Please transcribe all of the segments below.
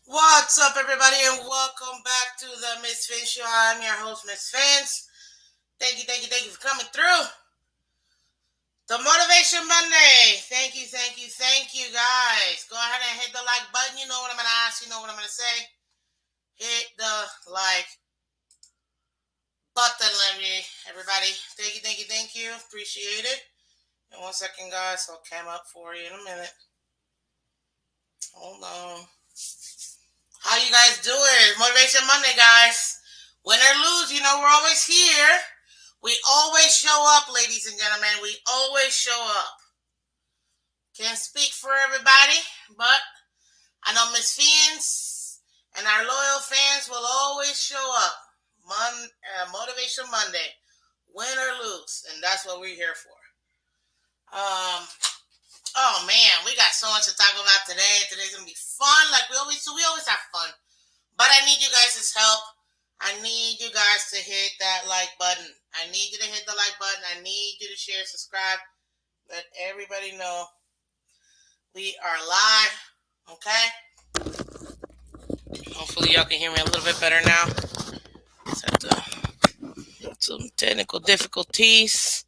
What's up, everybody, and welcome back to the Miss Phins Show. I'm your host, Miss Phins. Thank you for coming through. The Motivation Monday. Thank you, guys. Go ahead and hit the like button. You know what I'm going to ask, you know what I'm going to say. Hit the like button, everybody. Thank you. Appreciate it. And 1 second, guys, I'll cam up for you in a minute. Hold on. How you guys doing? Motivation Monday, guys. Win or lose, we're always here. We always show up, ladies and gentlemen. We always show up. Can't speak for everybody, but I know Miss Phins and our loyal fans will always show up. Motivation Monday, win or lose, and that's what we're here for. Oh man, we got so much to talk about today. Today's gonna be fun, like we always do. We always have fun, but I need you guys' help. I need you guys to hit that like button. I need you to hit the like button. I need you to share, subscribe. Let everybody know we are live. Okay? Hopefully y'all can hear me a little bit better now. Some technical difficulties.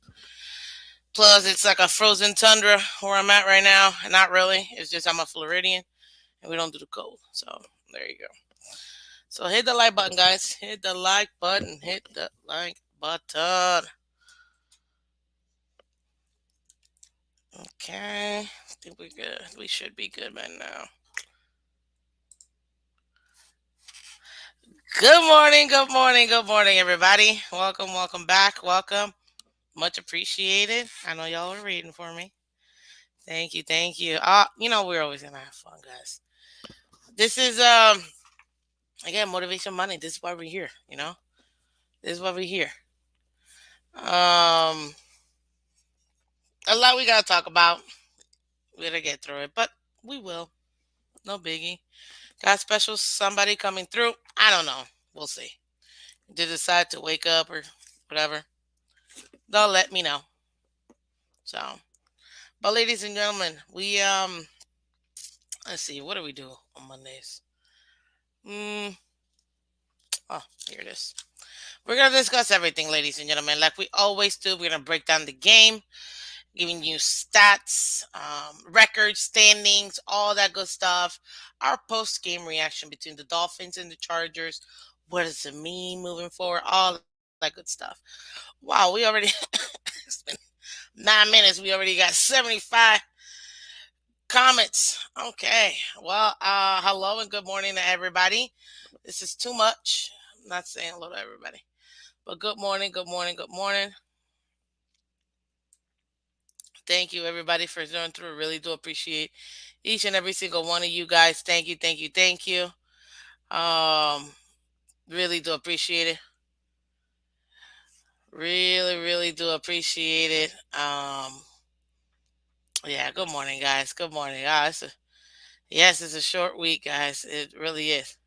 Plus, it's like a frozen tundra where I'm at right now. Not really. It's just I'm a Floridian and we don't do the cold. So there you go. So hit the like button, guys. Hit the like button. Hit the like button. Okay. I think we're good. We should be good by now. Good morning, everybody. Welcome back. Welcome. Much appreciated. I know y'all are reading for me. Thank you. We're always gonna have fun, guys. This is again motivation money. This is why we're here, This is why we're here. A lot we gotta talk about. We gotta get through it, but we will. No biggie. Got special somebody coming through. I don't know. We'll see. They decide to wake up or whatever. They'll let me know. So, but ladies and gentlemen, we let's see. What do we do on Mondays? Mm, oh, here it is. We're gonna discuss everything, ladies and gentlemen, like we always do. We're gonna break down the game, giving you stats, records, standings, all that good stuff. Our post game reaction between the Dolphins and the Chargers. What does it mean moving forward? All that good stuff. Wow, we already it's been 9 minutes. We already got 75 comments. Okay. Well, hello and good morning to everybody. This is too much. I'm not saying hello to everybody. But good morning. Thank you, everybody, for joining through. Really do appreciate each and every single one of you guys. Thank you. Um, really do appreciate it. Really do appreciate it. Yeah. Good morning, guys. Good morning. Yes, it's a short week, guys. It really is.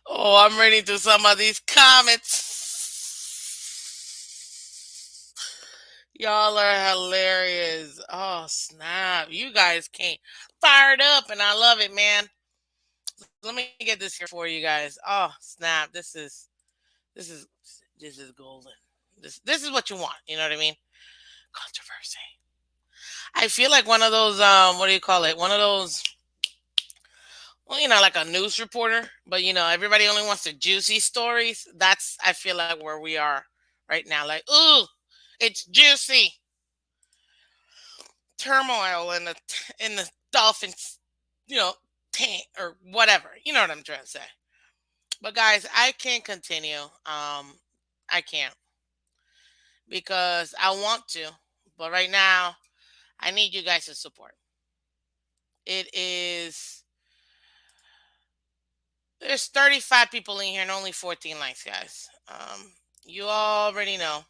Oh, I'm reading through some of these comments. Y'all are hilarious. Oh, snap. You guys came fired up, and I love it, man. Let me get this here for you guys. Oh, snap. This is golden. This is what you want. You know what I mean? Controversy. I feel like one of those, what do you call it? One of those, well, like a news reporter, but everybody only wants the juicy stories. That's, I feel like, where we are right now. Like, ooh, it's juicy. Turmoil in the Dolphins, tank or whatever. You know what I'm trying to say. But guys, I can't continue. I can't because I want to, but right now I need you guys to support. It is There's 35 people in here and only 14 likes, guys. You already know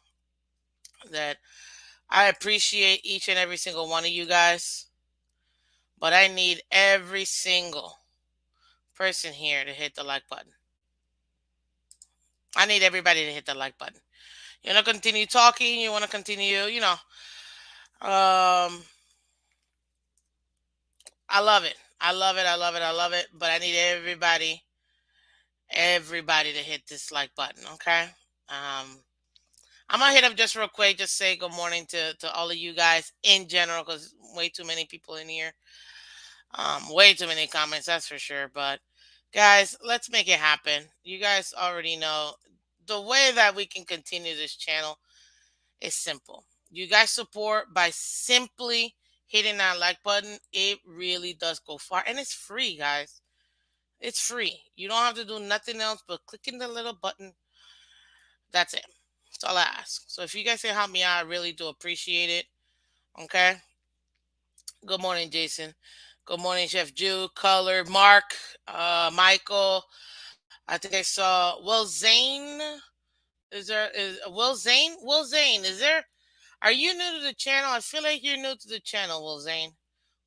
that I appreciate each and every single one of you guys, but I need every single person here to hit the like button. I need everybody to hit the like button. You want to continue talking? You want to continue, Um, I love it. I love it. I love it. I love it. But I need everybody to hit this like button. Okay. I'm gonna hit up just real quick. Just say good morning to all of you guys in general, because way too many people in here. Way too many comments. That's for sure. But guys, let's make it happen. You guys already know the way that we can continue this channel is simple. You guys support by simply hitting that like button. It really does go far, and it's free, guys. It's free. You don't have to do nothing else but clicking the little button. That's it. That's all I ask. So if you guys can help me out, I really do appreciate it. Okay. Good morning, Jason. Good morning, Chef Jew, Color, Mark, Michael. I think I saw Will Zane. Is Will Zane? Will Zane, is there? Are you new to the channel? I feel like you're new to the channel, Will Zane.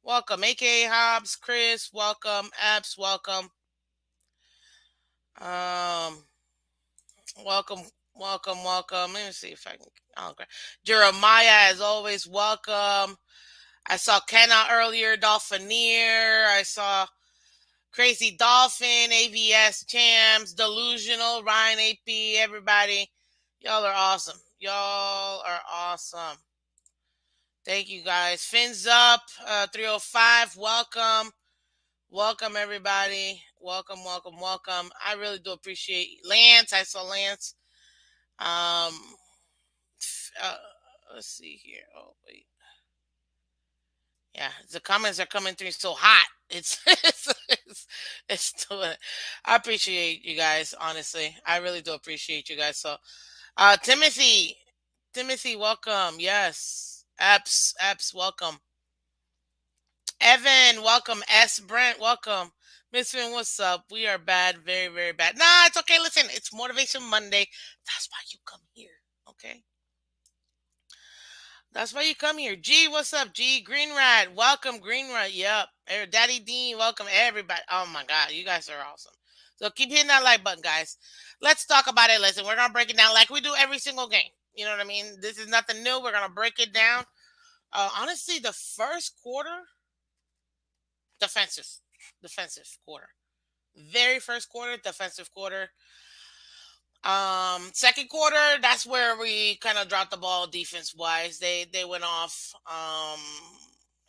Welcome, AKA Hobbs, Chris. Welcome, Apps. Welcome. Um, welcome, welcome. Let me see if I can. Okay. Jeremiah, as always, welcome. I saw Kenna earlier, Dolphinier. I saw Crazy Dolphin, AVS Champs, Delusional, Ryan AP, everybody. Y'all are awesome. Y'all are awesome. Thank you guys. Fins up, 305. Welcome. Welcome, everybody. Welcome, welcome, welcome. I really do appreciate Lance. I saw Lance. Um, uh, let's see here. Oh, wait. Yeah, the comments are coming through so hot. It's doing it. I appreciate you guys, honestly. I really do appreciate you guys. So, Timothy, welcome. Yes, apps, welcome. Evan, welcome. S. Brent, welcome. Miss Finn, what's up? We are bad, very, very bad. Nah, it's okay. Listen, it's Motivation Monday. That's why you come here. Okay. That's why you come here. G, what's up, G? Green Rat, welcome, Green Rat. Yep. Daddy Dean, welcome, everybody. Oh my God, you guys are awesome. So keep hitting that like button, guys. Let's talk about it. Listen, we're gonna break it down like we do every single game. You know what I mean? This is nothing new. We're gonna break it down. Honestly, the first quarter, defensive, defensive quarter. Very first quarter, defensive quarter. Second quarter, that's where we kind of dropped the ball defense wise. They went off.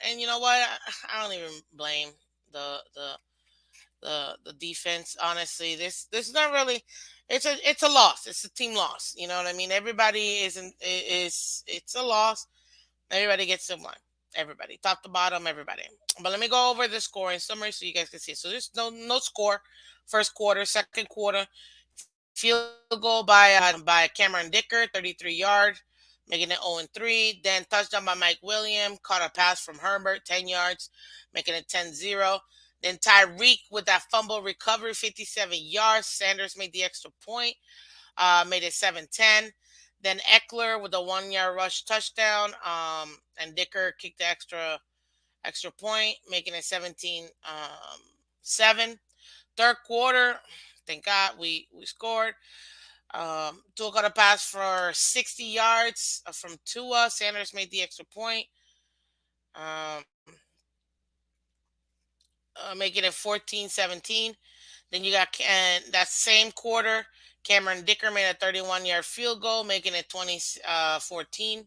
And you know what? I don't even blame the the the defense. Honestly, this is not really. It's a loss. It's a team loss. You know what I mean? Everybody is it's a loss. Everybody gets in line. Everybody, top to bottom, everybody. But let me go over the scoring summary so you guys can see. So there's no score. First quarter, second quarter, field goal by Cameron Dicker, 33 yards, making it 0-3. Then touchdown by Mike Williams, caught a pass from Herbert, 10 yards, making it 10-0. Then Tyreek with that fumble recovery, 57 yards. Sanders made the extra point, made it 7-10. Then Eckler with a 1 yard rush touchdown, and Dicker kicked the extra point, making it 17-7. Third quarter, thank God we scored. Tua got a pass for 60 yards from Tua. Sanders made the extra point, um, making it 14-17. Then you got that same quarter, Cameron Dicker made a 31-yard field goal, making it 20-14.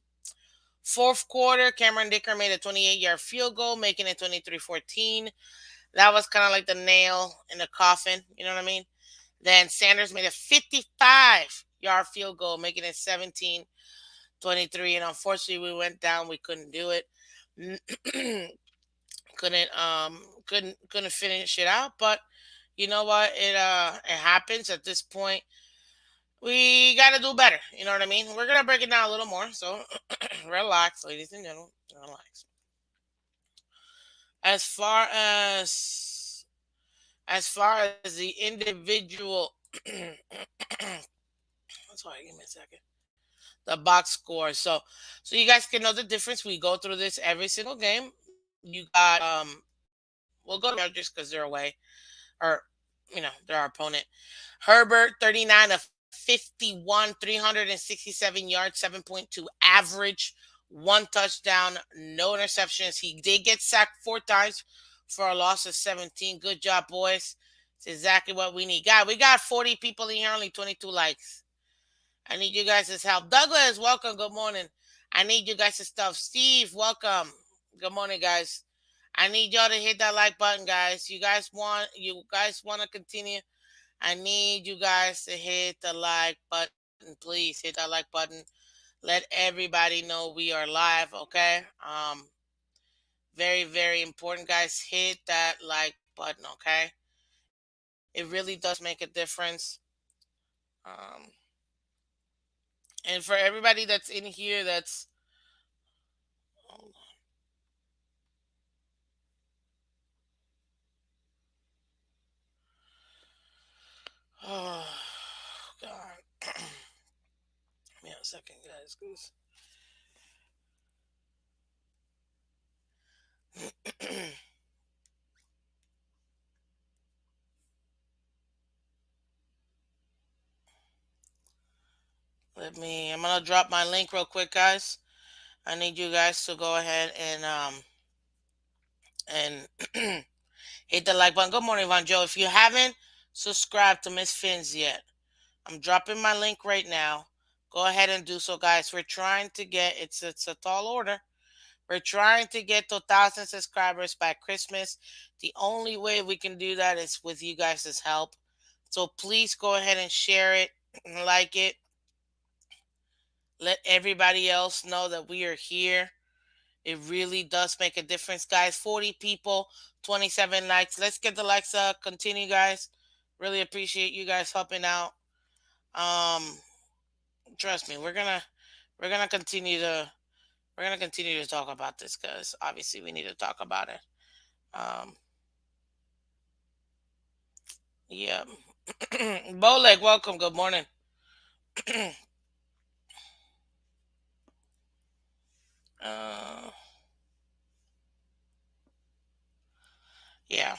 Fourth quarter, Cameron Dicker made a 28-yard field goal, making it 23-14. That was kind of like the nail in the coffin. You know what I mean? Then Sanders made a 55-yard field goal, making it 17-23. And unfortunately, we went down. We couldn't do it. Couldn't finish it out. But you know what? It happens at this point. We got to do better. You know what I mean? We're gonna break it down a little more. So relax, ladies and gentlemen. Relax. As far as the individual, sorry, give me a second. The box score. So you guys can know the difference. We go through this every single game. You got we'll go to just because they're away, or they're our opponent. Herbert 39 of 51, 367 yards, 7.2 average, one touchdown, no interceptions. He did get sacked 4 times for a loss of 17. Good job, boys. It's exactly what we need. God, we got 40 people in here, only 22 likes. I need you guys' help. Douglas, welcome. Good morning. I need you guys' stuff. Steve, welcome. Good morning, guys. I need y'all to hit that like button, guys. You guys want to continue? I need you guys to hit the like button. Please hit that like button. Let everybody know we are live, okay? Very, very important, guys. Hit that like button, okay? It really does make a difference. Um, and for everybody that's in here, hold oh God, give me a second, guys. I'm gonna drop my link real quick, guys. I need you guys to go ahead and hit the like button. Good morning, Von Joe. If you haven't subscribed to Miss Phins yet, I'm dropping my link right now. Go ahead and do so, guys. We're trying to get it's a tall order. We're trying to get to 1,000 subscribers by Christmas. The only way we can do that is with you guys' help. So please go ahead and share it, like it. Let everybody else know that we are here. It really does make a difference, guys. 40 people, 27 likes. Let's get the likes up. Continue, guys. Really appreciate you guys helping out. Um, Trust me, we're gonna continue to talk about this because obviously we need to talk about it. Um, yeah. Bowleg, welcome. Good morning. uh, yeah.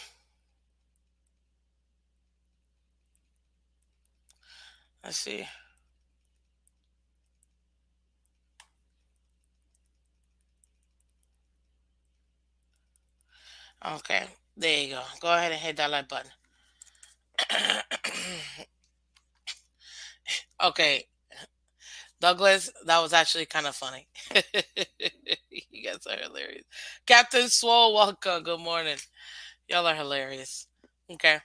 Let's see. Okay, there you go. Go ahead and hit that like button. Okay, Douglas, that was actually kind of funny. You guys are hilarious. Captain Swole, welcome. Good morning. Y'all are hilarious. Okay,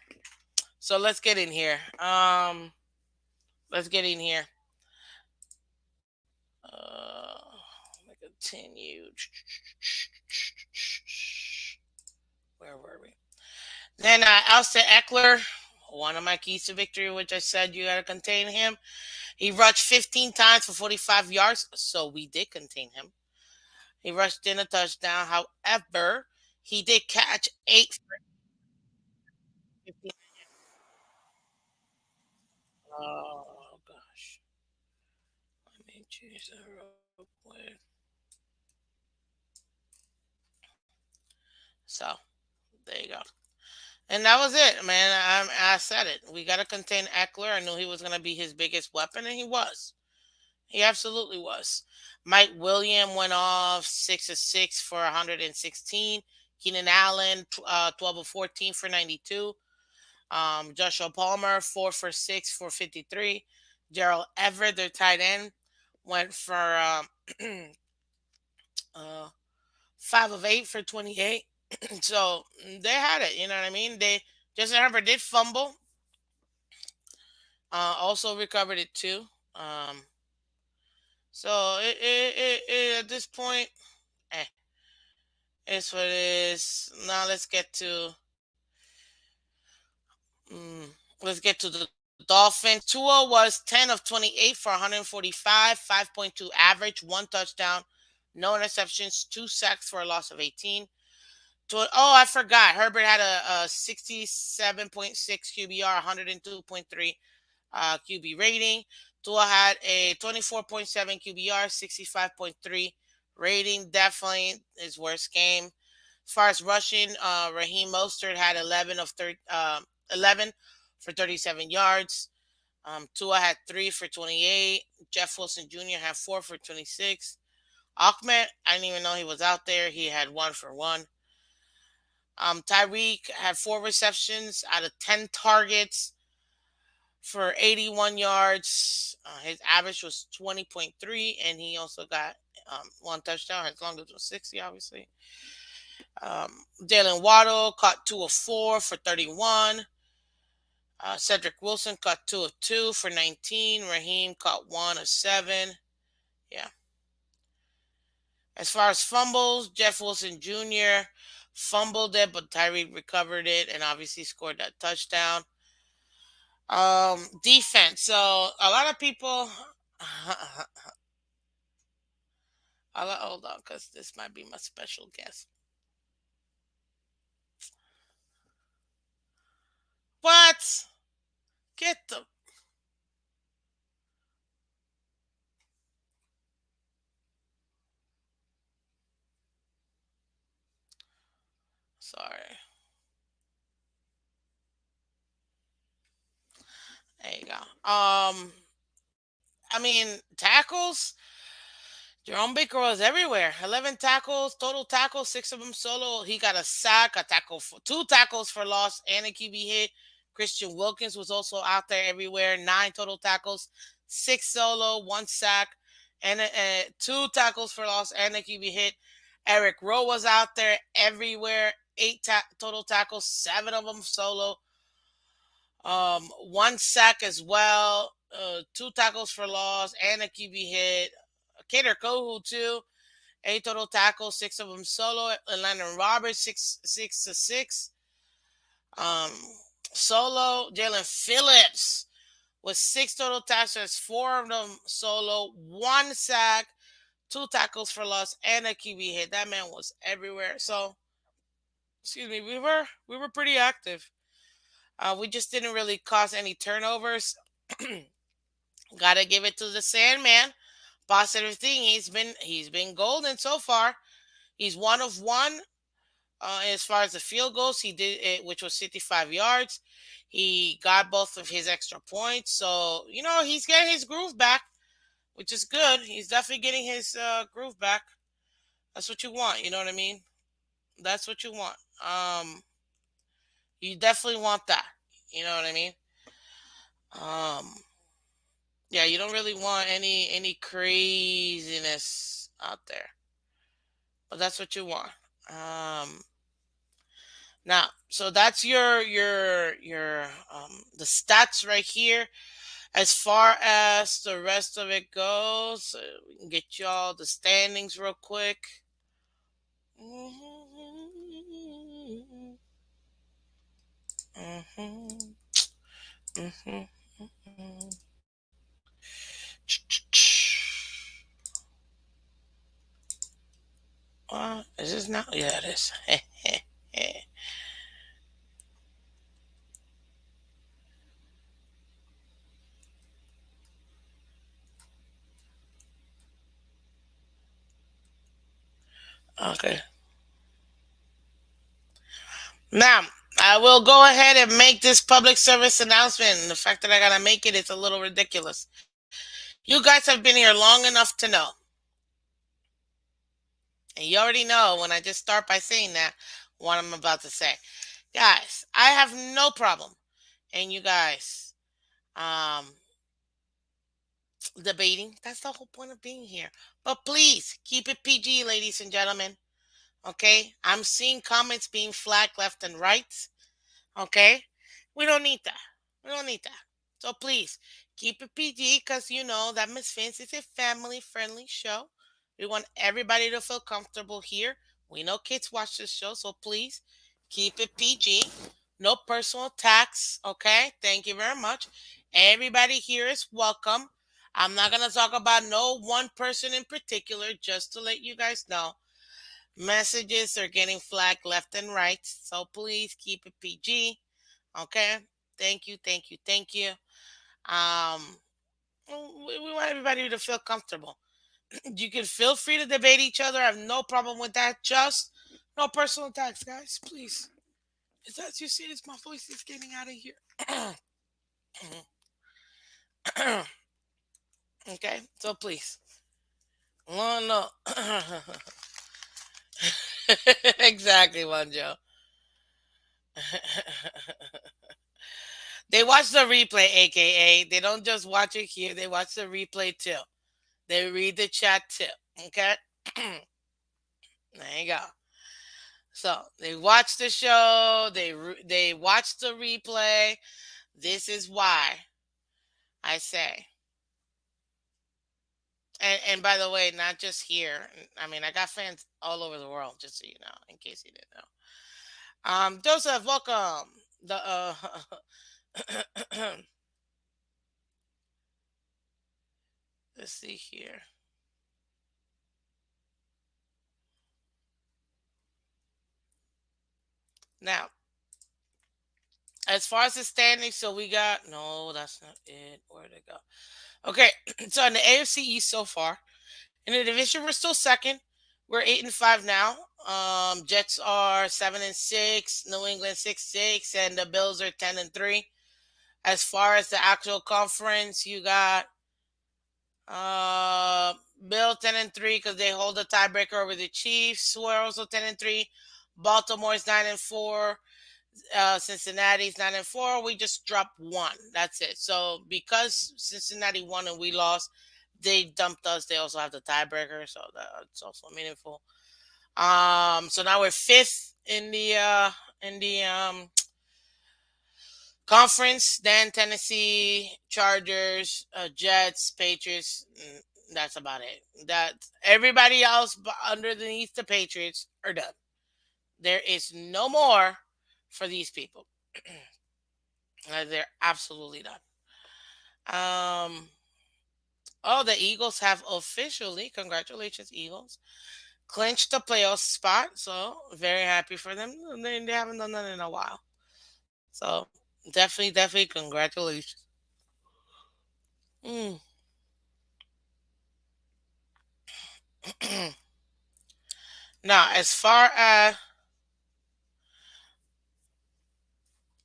so let's get in here. Let's get in here. Let me continue. Where were we? Then Austin Eckler, one of my keys to victory, which I said you got to contain him. He rushed 15 times for 45 yards, so we did contain him. He rushed in a touchdown. However, he did catch 8 for 15. Oh, gosh. Let me choose that real quick. So, there you go. And that was it, man. I said it. We got to contain Eckler. I knew he was going to be his biggest weapon, and he was. He absolutely was. Mike William went off 6 of 6 for 116. Keenan Allen, 12 of 14 for 92. Joshua Palmer, 4 for 6 for 53. Gerald Everett, their tight end, went for uh, 5 of 8 for 28. So they had it. You know what I mean? Justin Herbert did fumble. Also recovered it too. So at this point, eh, it's what it is. Now mm, let's get to the Dolphins. Tua was 10 of 28 for 145, 5.2 average, one touchdown, no interceptions, 2 sacks for a loss of 18. Oh, I forgot. Herbert had a 67.6 QBR, 102.3 QB rating. Tua had a 24.7 QBR, 65.3 rating. Definitely his worst game. As far as rushing, Raheem Mostert had 11 for 37 yards. Tua had 3 for 28. Jeff Wilson Jr. had 4 for 26. Ahmed, I didn't even know he was out there. He had 1 for 1. Tyreek had 4 receptions out of 10 targets for 81 yards. His average was 20.3, and he also got 1 touchdown. As long as it was 60, obviously. Jalen Waddle caught 2 of 4 for 31. Cedric Wilson caught 2 of 2 for 19. Raheem caught 1 of 7. Yeah. As far as fumbles, Jeff Wilson Jr. fumbled it, but Tyreek recovered it and obviously scored that touchdown. Defense. So a lot of people. Hold on, because this might be my special guest. What? Get the. Sorry. There you go. I mean, tackles. Jerome Baker was everywhere. 11 tackles, total tackles, 6 of them solo. He got a sack, a tackle, 2 tackles for loss, and a QB hit. Christian Wilkins was also out there everywhere. 9 total tackles, 6 solo, 1 sack, and 2 tackles for loss and a QB hit. Eric Rowe was out there everywhere. 8 total tackles, 7 of them solo. 1 sack as well. 2 tackles for loss and a QB hit. Kader Kohu too. 8 total tackles, 6 of them solo. Landon Roberts, six to six. Um, Solo. Jalen Phillips with 6 total tackles, 4 of them solo, 1 sack, 2 tackles for loss, and a QB hit. That man was everywhere. So, excuse me, we were pretty active. We just didn't really cause any turnovers. Gotta give it to the Sandman. Positive thing, he's been golden so far. He's 1 of 1 as far as the field goes. He did it, which was 55 yards. He got both of his extra points, so he's getting his groove back, which is good. He's definitely getting his groove back. That's what you want. You know what I mean? That's what you want. You definitely want that. You know what I mean? Um, yeah, you don't really want any craziness out there, but that's what you want. Um, Now, so that's your the stats right here. As far as the rest of it goes, we can get y'all the standings real quick. Mhm, mhm, mhm. Is this now? Yeah, it is. Okay. Now, I will go ahead and make this public service announcement. And the fact that I gotta make it is a little ridiculous. You guys have been here long enough to know. And you already know when I just start by saying that what I'm about to say. Guys, I have no problem. And you guys um debating. That's the whole point of being here. But please keep it PG, ladies and gentlemen. Okay? I'm seeing comments being flagged left and right. Okay? We don't need that. We don't need that. So please keep it PG because you know that Miss Phins is a family friendly show. We want everybody to feel comfortable here. We know kids watch this show, so please keep it PG. No personal attacks. Okay? Thank you very much. Everybody here is welcome. I'm not going to talk about no one person in particular, just to let you guys know. Messages are getting flagged left and right, so please keep it PG. Okay? Thank you, thank you, thank you. Um, we want everybody to feel comfortable. You can feel free to debate each other. I have no problem with that. Just no personal attacks, guys. Please. As you see, it's my voice is getting out of here. Okay, so please. Oh no. Exactly, one Joe. They watch the replay, aka they don't just watch it here, they watch the replay too. They read the chat too. Okay? There you go. So they watch the show, they watch the replay. This is why I say. And by the way, not just here. I mean, I got fans all over the world, just so you know, in case you didn't know. Joseph, welcome. The let's see here. Now, as far as the standings, so we got no, that's not it. Where'd it go? Okay, so in the AFC East so far, in the division, we're still second. We're 8-5 now. Jets are 7-6, New England 6-6, and the Bills are 10-3. As far as the actual conference, you got uh Bill 10-3 because they hold the tiebreaker over the Chiefs, who are also 10-3. Baltimore's 9-4. Cincinnati's 9-4. We just dropped one. That's it. So because Cincinnati won and we lost, they dumped us. They also have the tiebreaker, so that's also meaningful. So now we're fifth in the conference. Then Tennessee, Chargers, Jets, Patriots. That's about it. That everybody else underneath the Patriots are done. There is no more for these people. They're absolutely done. Um, oh, the Eagles have officially, congratulations, Eagles, clinched the playoff spot. So very happy for them. They haven't done that in a while. So definitely, definitely, congratulations. Mm. Now, as far as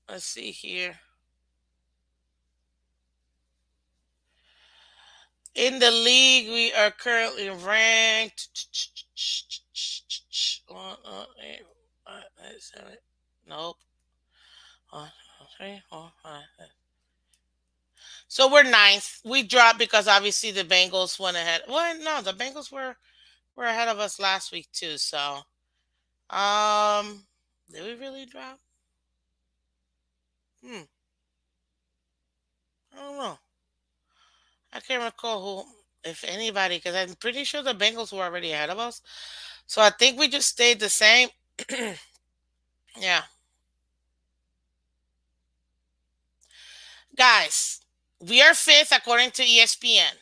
let's see here. In the league, we are currently ranked. One, eight, five, seven. Nope. One, two, three, four, five, six. So we're ninth. We dropped because obviously the Bengals went ahead. Well, no, the Bengals were ahead of us last week too. So, um, did we really drop? Hmm, I don't know. I can't recall who, if anybody, because I'm pretty sure the Bengals were already ahead of us. So I think we just stayed the same. Yeah, guys, we are fifth according to ESPN.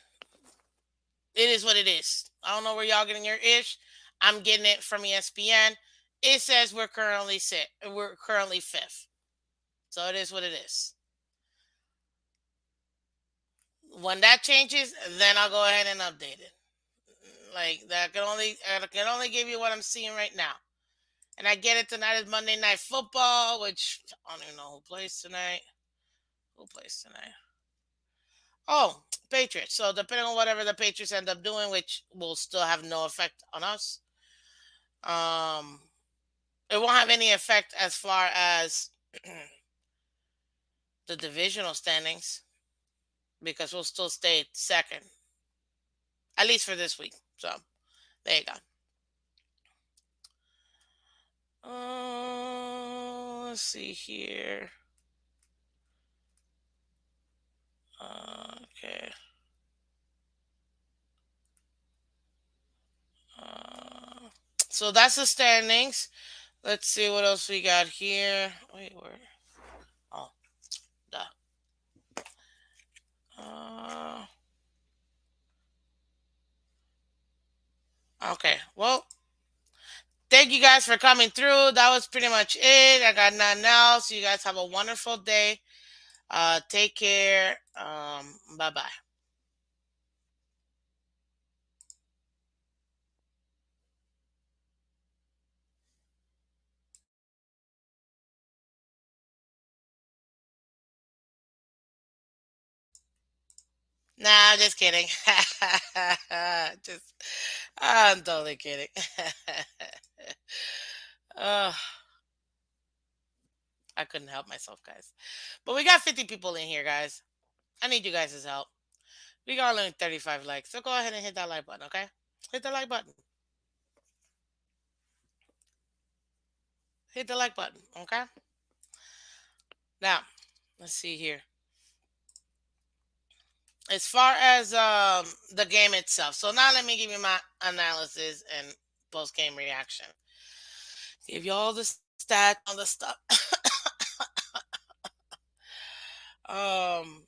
It is what it is. I don't know where y'all getting your ish. I'm getting it from ESPN. It says we're currently sit. We're currently fifth. So it is what it is. When that changes, then I'll go ahead and update it. Like that can only give you what I'm seeing right now. And I get it tonight is Monday Night Football, which I don't even know who plays tonight. Who plays tonight? Oh, Patriots. So depending on whatever the Patriots end up doing, which will still have no effect on us, um, it won't have any effect as far as the divisional standings because we'll still stay second, at least for this week. So there you go. Let's see here. Okay. Uh, so that's the standings. Let's see what else we got here. Wait, where? Oh, duh. Uh, okay. Well, thank you guys for coming through. That was pretty much it. I got nothing else. You guys have a wonderful day. Take care. Bye bye. Nah, I'm just kidding. Just, I'm totally kidding. Oh, I couldn't help myself, guys. But we got 50 people in here, guys. I need you guys' help. We got only 35 likes, so go ahead and hit that like button, okay? Hit the like button. Hit the like button, okay? Now, let's see here. As far as the game itself, so now let me give you my analysis and post game reaction. Give you all the stats, all the stuff. um,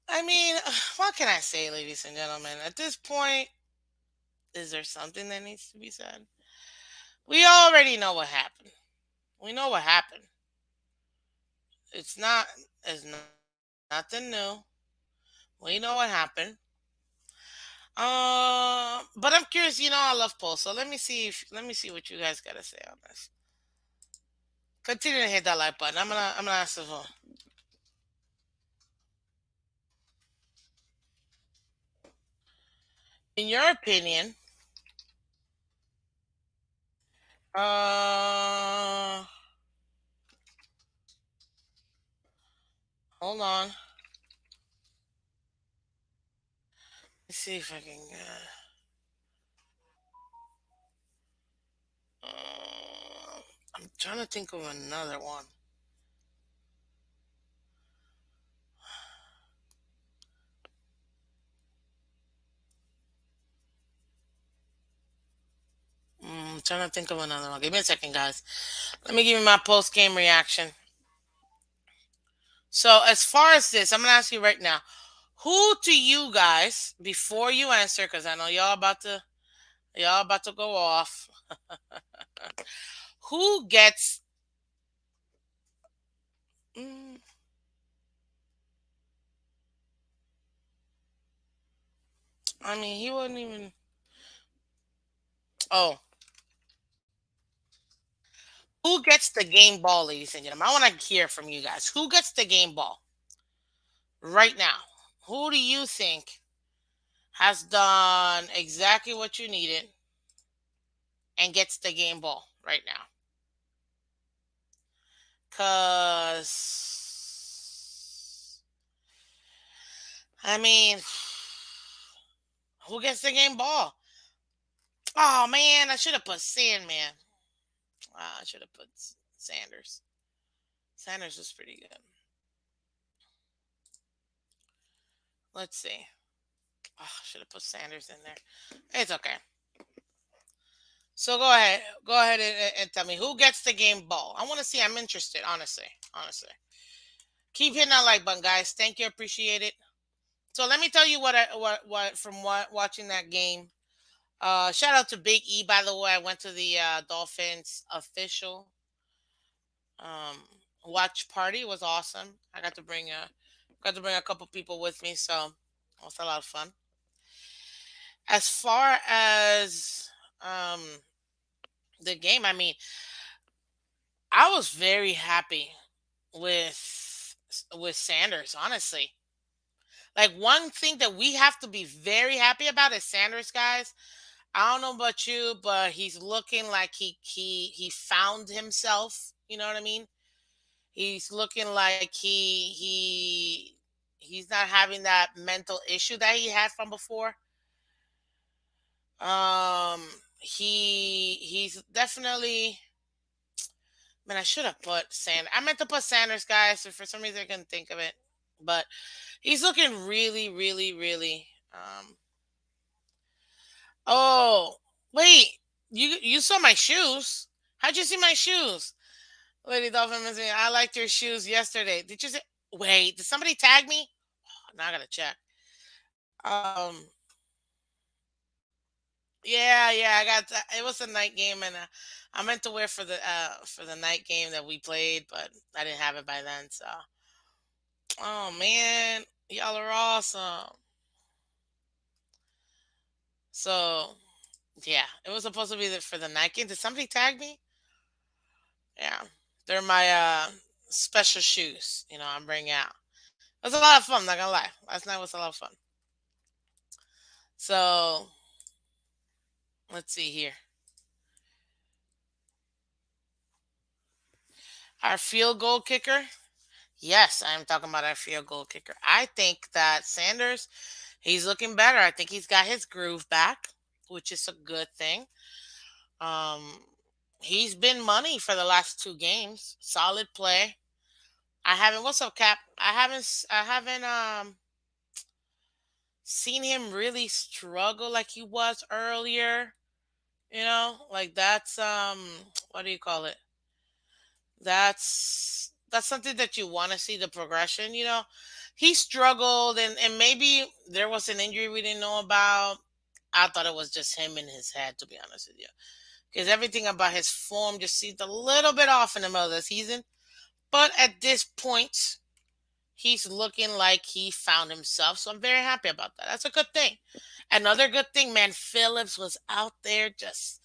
I mean, what can I say, ladies and gentlemen? At this point, is there something that needs to be said? We already know what happened. We know what happened. It's not. It's nothing new. We know what happened. But I'm curious. You know, I love polls, so let me see what you guys gotta say on this. Continue to hit that like button. I'm gonna ask this one. In your opinion, uh, hold on. Let's see if I can. I'm trying to think of another one. I'm trying to think of another one. Give me a second, guys. Let me give you my post game reaction. So, as far as this, I'm gonna ask you right now. Who do you guys, before you answer, because I know y'all about to go off. Who gets? Mm, I mean, he wasn't even. Oh, who gets the game ball, ladies and gentlemen? I want to hear from you guys. Who gets the game ball right now? Who do you think has done exactly what you needed and gets the game ball right now? Cause I mean, who gets the game ball? Oh man, I should have put Sandman. I should have put Sanders. Sanders was pretty good. Let's see. Oh, I should have put Sanders in there. It's okay. So go ahead and tell me who gets the game ball. I want to see. I'm interested, honestly, honestly. Keep hitting that like button, guys. Thank you, appreciate it. So let me tell you what from what watching that game. Shout out to Big E, by the way. I went to the Dolphins official um watch party. It was awesome. I got to bring a couple people with me, so it was a lot of fun. As far as um the game, I mean, I was very happy with Sanders, honestly. Like one thing that we have to be very happy about is Sanders, guys. I don't know about you, but he's looking like he found himself. You know what I mean? He's looking like he's not having that mental issue that he had from before. Um, he's definitely. Man, I should have put Sand. I meant to put Sanders, guys. So for some reason, I couldn't think of it. But he's looking really, really, really. Oh, wait! You saw my shoes? How'd you see my shoes, Lady Dolphin? I liked your shoes yesterday. Did you say? Wait, did somebody tag me? Now I gotta check. Um, yeah, yeah, I got. It was a night game, and I meant to wear for the night game that we played, but I didn't have it by then. So, oh man, y'all are awesome. So, yeah, it was supposed to be for the night game. Did somebody tag me? Yeah, they're my special shoes. I'm bringing out. It was a lot of fun. Not gonna lie, last night was a lot of fun. So let's see here. Our field goal kicker. Yes, I'm talking about our field goal kicker. I think that Sanders, he's looking better. I think he's got his groove back, which is a good thing. Um, he's been money for the last two games. Solid play. I haven't. What's up, Cap? I haven't seen him really struggle like he was earlier. Like that's what do you call it? That's something that you want to see the progression. He struggled, and maybe there was an injury we didn't know about. I thought it was just him in his head, to be honest with you, because everything about his form just seemed a little bit off in the middle of the season. But at this point, he's looking like he found himself. So I'm very happy about that. That's a good thing. Another good thing, man, Phillips was out there just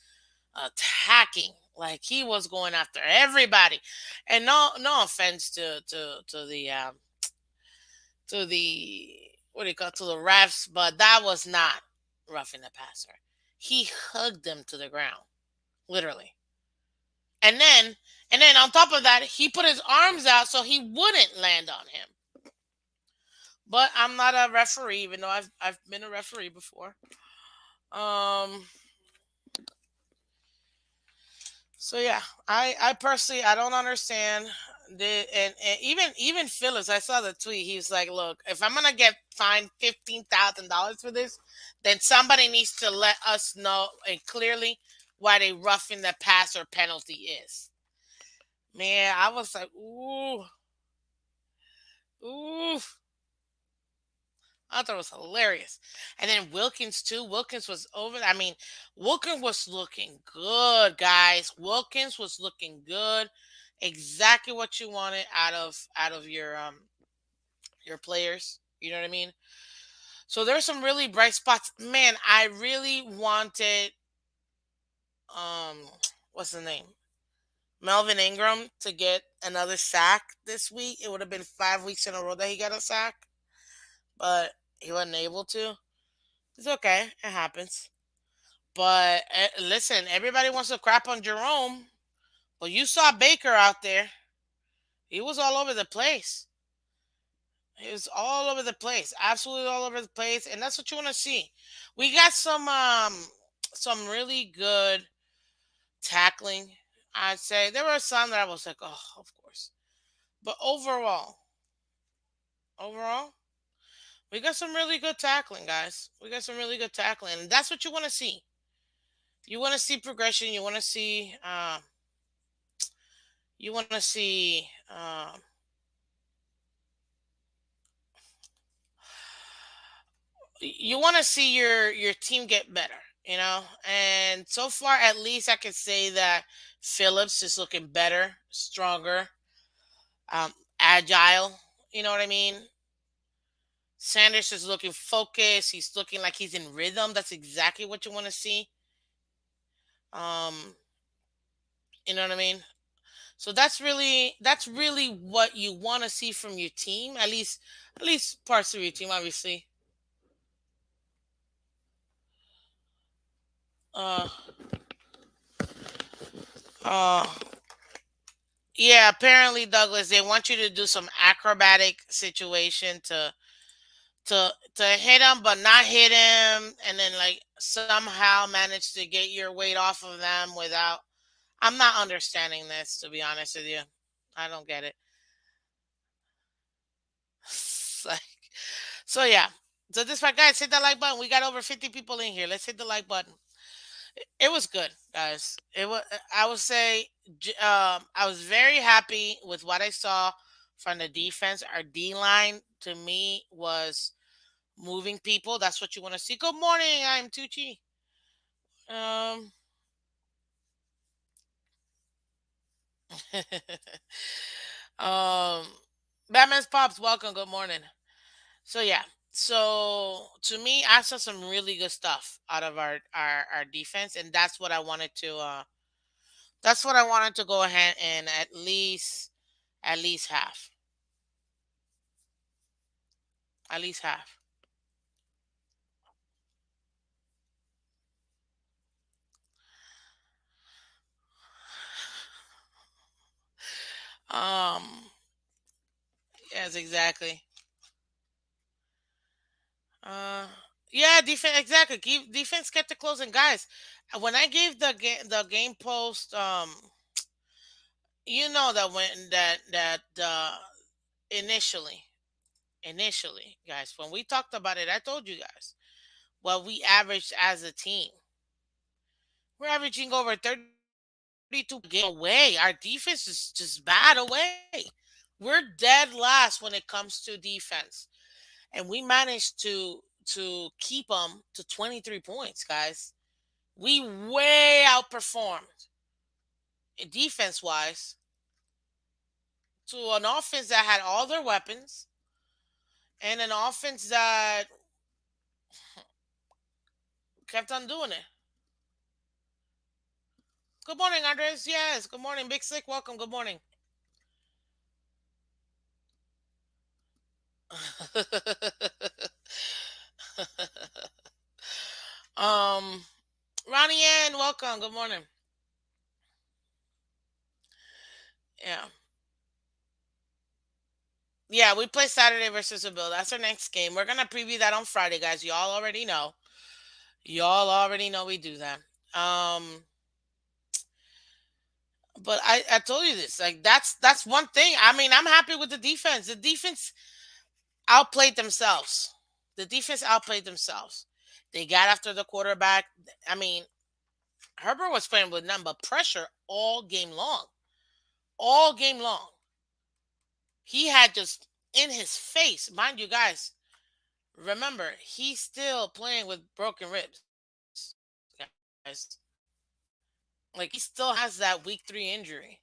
attacking. Like he was going after everybody. And no offense to the what do you call it, to the refs, but that was not roughing the passer. He hugged them to the ground. Literally. And then on top of that, he put his arms out so he wouldn't land on him. But I'm not a referee, even though I've been a referee before. Um. So yeah, I personally I don't understand the and even Phyllis. I saw the tweet. He was like, "Look, if I'm gonna get fined $15,000 for this, then somebody needs to let us know and clearly why they roughing the passer penalty is." Man, I was like, "Ooh, ooh." I thought it was hilarious. And then Wilkins too. Wilkins was over. I mean, Wilkins was looking good, guys. Wilkins was looking good. Exactly what you wanted out of your players. You know what I mean? So there's some really bright spots. Man, I really wanted um what's the name? Melvin Ingram to get another sack this week. It would have been 5 weeks in a row that he got a sack, but he wasn't able to. It's okay. It happens. But listen, everybody wants to crap on Jerome, but you saw Baker out there. He was all over the place. He was all over the place, absolutely all over the place, and that's what you want to see. We got some really good tackling. I'd say there were some that I was like, oh, of course. But overall, we got some really good tackling, guys. We got some really good tackling, and that's what you want to see. You want to see progression. You want to see your team get better, and so far at least I can say that Phillips is looking better, stronger, agile. You know what I mean? Sanders is looking focused. He's looking like he's in rhythm. That's exactly what you want to see. um you know what I mean? So that's really what you want to see from your team, at least parts of your team, obviously. uh uh Yeah, apparently, Douglas, they want you to do some acrobatic situation to hit him, but not hit him, and then like somehow manage to get your weight off of them without. I'm not understanding this, to be honest with you. I don't get it. It's like, so yeah. So this one, guys, hit that like button. We got over 50 people in here. Let's hit the like button. It was good, guys. It was. I would say I was very happy with what I saw from the defense. Our D line to me was moving people. That's what you want to see. Good morning. I'm Tucci. Um. um. Batman's pops. Welcome. Good morning. So yeah. So to me, I saw some really good stuff out of our defense, and that's what I wanted to. That's what I wanted to go ahead and at least At least half. At least half. Um. Yes, exactly. Uh. Yeah, defense exactly. Defense kept it close. And guys, when I gave the game post, you know that when that initially guys, when we talked about it, I told you guys what we averaged as a team. We're averaging over 32 game away. Our defense is just bad away. We're dead last when it comes to defense, and we managed to keep them to 23 points, guys. We way outperformed defense wise to an offense that had all their weapons and an offense that kept on doing it. Good morning, Andres. Yes, good morning, Big Slick. Welcome. Good morning. um, Ronnie Ann, welcome. Good morning. Yeah. Yeah, we play Saturday versus the Bill. That's our next game. We're gonna preview that on Friday, guys. Y'all already know. Y'all already know we do that. Um, but I told you this. Like that's one thing. I mean, I'm happy with the defense. The defense outplayed themselves. The defense outplayed themselves. They got after the quarterback. I mean, Herbert was playing with nothing but pressure all game long. All game long. He had just in his face, mind you guys. Remember, he's still playing with broken ribs, guys. Like he still has that week 3 injury.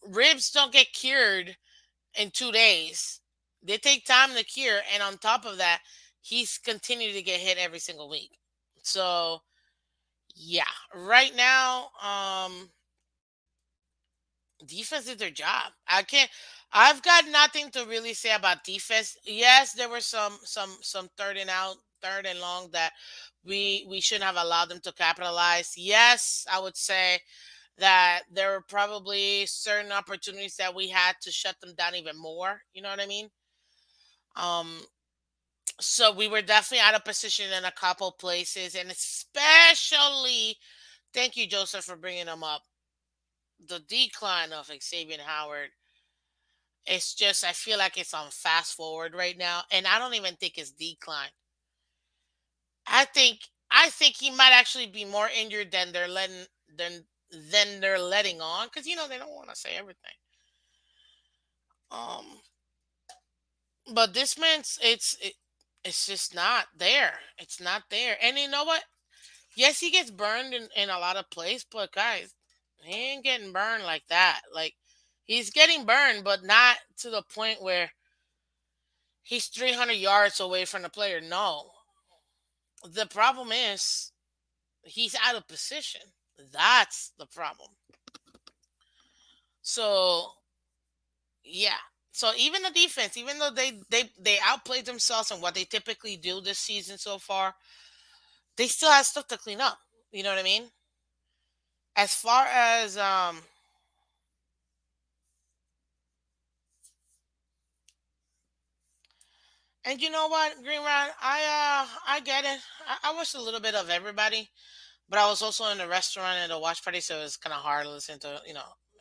Ribs don't get cured in 2 days. They take time to cure, and on top of that, he's continued to get hit every single week. So yeah, right now, defense did their job. I can't. I've got nothing to really say about defense. Yes, there were some third and out, third and long that we shouldn't have allowed them to capitalize. Yes, I would say that there were probably certain opportunities that we had to shut them down even more. You know what I mean? Um, so we were definitely out of position in a couple places, and especially thank you, Joseph, for bringing them up. The decline of Xavier Howard. It's just I feel like it's on fast forward right now, and I don't even think it's decline. I think he might actually be more injured than they're letting on because they don't want to say everything. Um, but this man's it's just not there. It's not there. And you know what? Yes, he gets burned in a lot of places, but guys, he ain't getting burned like that. Like he's getting burned, but not to the point where he's 300 yards away from the player. No. The problem is he's out of position. That's the problem. So, yeah. So even the defense, even though they outplayed themselves and what they typically do this season so far, they still have stuff to clean up. You know what I mean? As far as and you know what, Green Rod, I get it. I watched a little bit of everybody, but I was also in the restaurant and a watch party, so it was kind of hard to listen to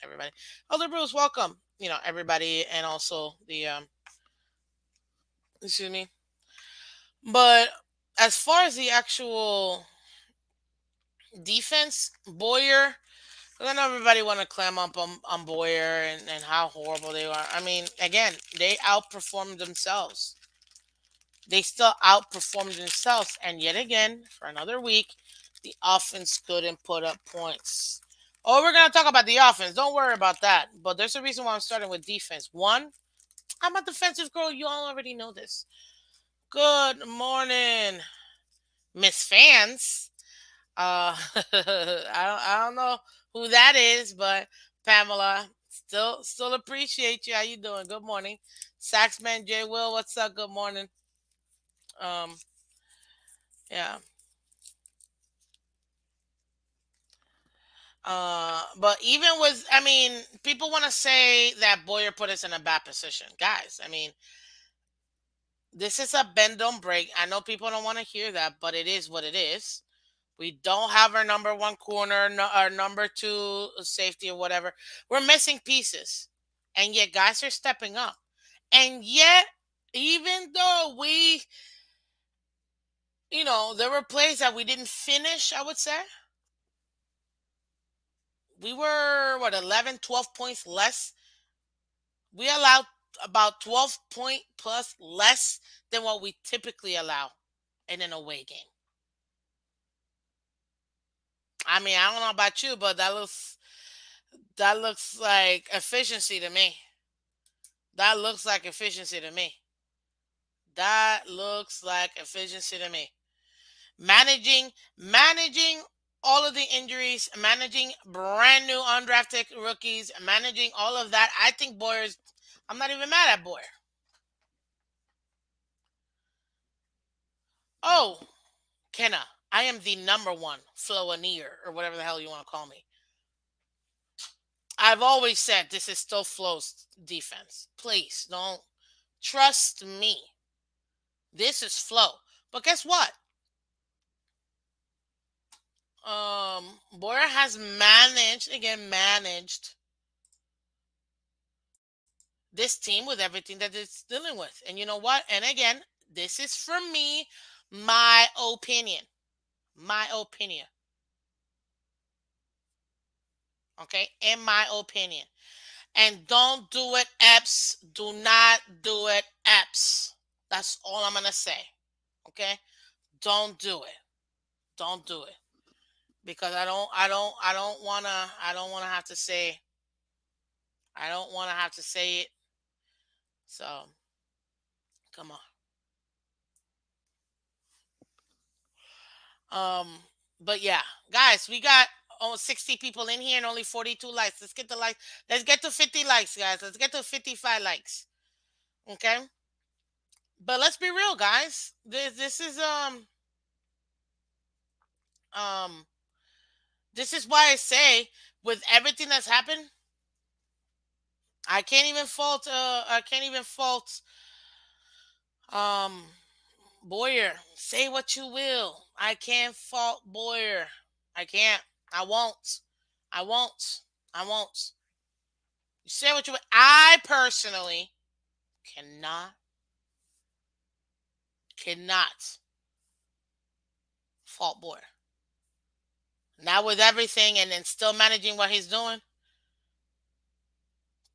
everybody. Elder Bruce, welcome. Everybody, and also the excuse me. But as far as the actual defense, Boyer, I know everybody want to clam up on Boyer and how horrible they are. I mean, again, they outperformed themselves. They still outperformed themselves. And yet again, for another week, the offense couldn't put up points. Oh, we're going to talk about the offense. Don't worry about that. But there's a reason why I'm starting with defense. One, I'm a defensive girl. You all already know this. Good morning, Miss Fans. I don't know who that is, but Pamela Still appreciate you. How you doing? Good morning. Saxman J Will, what's up? Good morning. Um, yeah. But even with, I mean, people want to say that Boyer put us in a bad position, guys. I mean, this is a bend don't break. I know people don't want to hear that, but it is what it is. We don't have our number one corner, our number two safety or whatever. We're missing pieces, and yet guys are stepping up. And yet, even though there were plays that we didn't finish. I would say we were what 11, 12 points less. We allowed about 12 point plus less than what we typically allow in an away game. I mean, I don't know about you, but that looks like efficiency to me. That looks like efficiency to me. That looks like efficiency to me. Managing all of the injuries, managing brand new undrafted rookies, managing all of that. I think Boyer's. I'm not even mad at Boyer. Oh, Kenna, I am the number one Floaneer or whatever the hell you want to call me. I've always said this is still Flo's defense. Please don't trust me. This is Flo. But guess what? Boyer has managed this team with everything that it's dealing with. And you know what? And again, this is for me, my opinion. My opinion. Okay? In my opinion. And don't do it, Eps. Do not do it, Eps. That's all I'm gonna say. Okay? Don't do it. Don't do it. Because I don't wanna have to say I don't wanna have to say it. So come on. Um, but yeah, guys, we got almost 60 people in here and only 42 likes. Let's get the likes. Let's get to 50 likes, guys. Let's get to 55 likes. Okay. But let's be real, guys. This is um this is why I say with everything that's happened, I can't even fault um Boyer. Say what you will. I can't fault Boyer. I can't. I won't. I won't. I won't. You say what you will. I personally cannot cannot fault Boyer. Now with everything and then still managing what he's doing.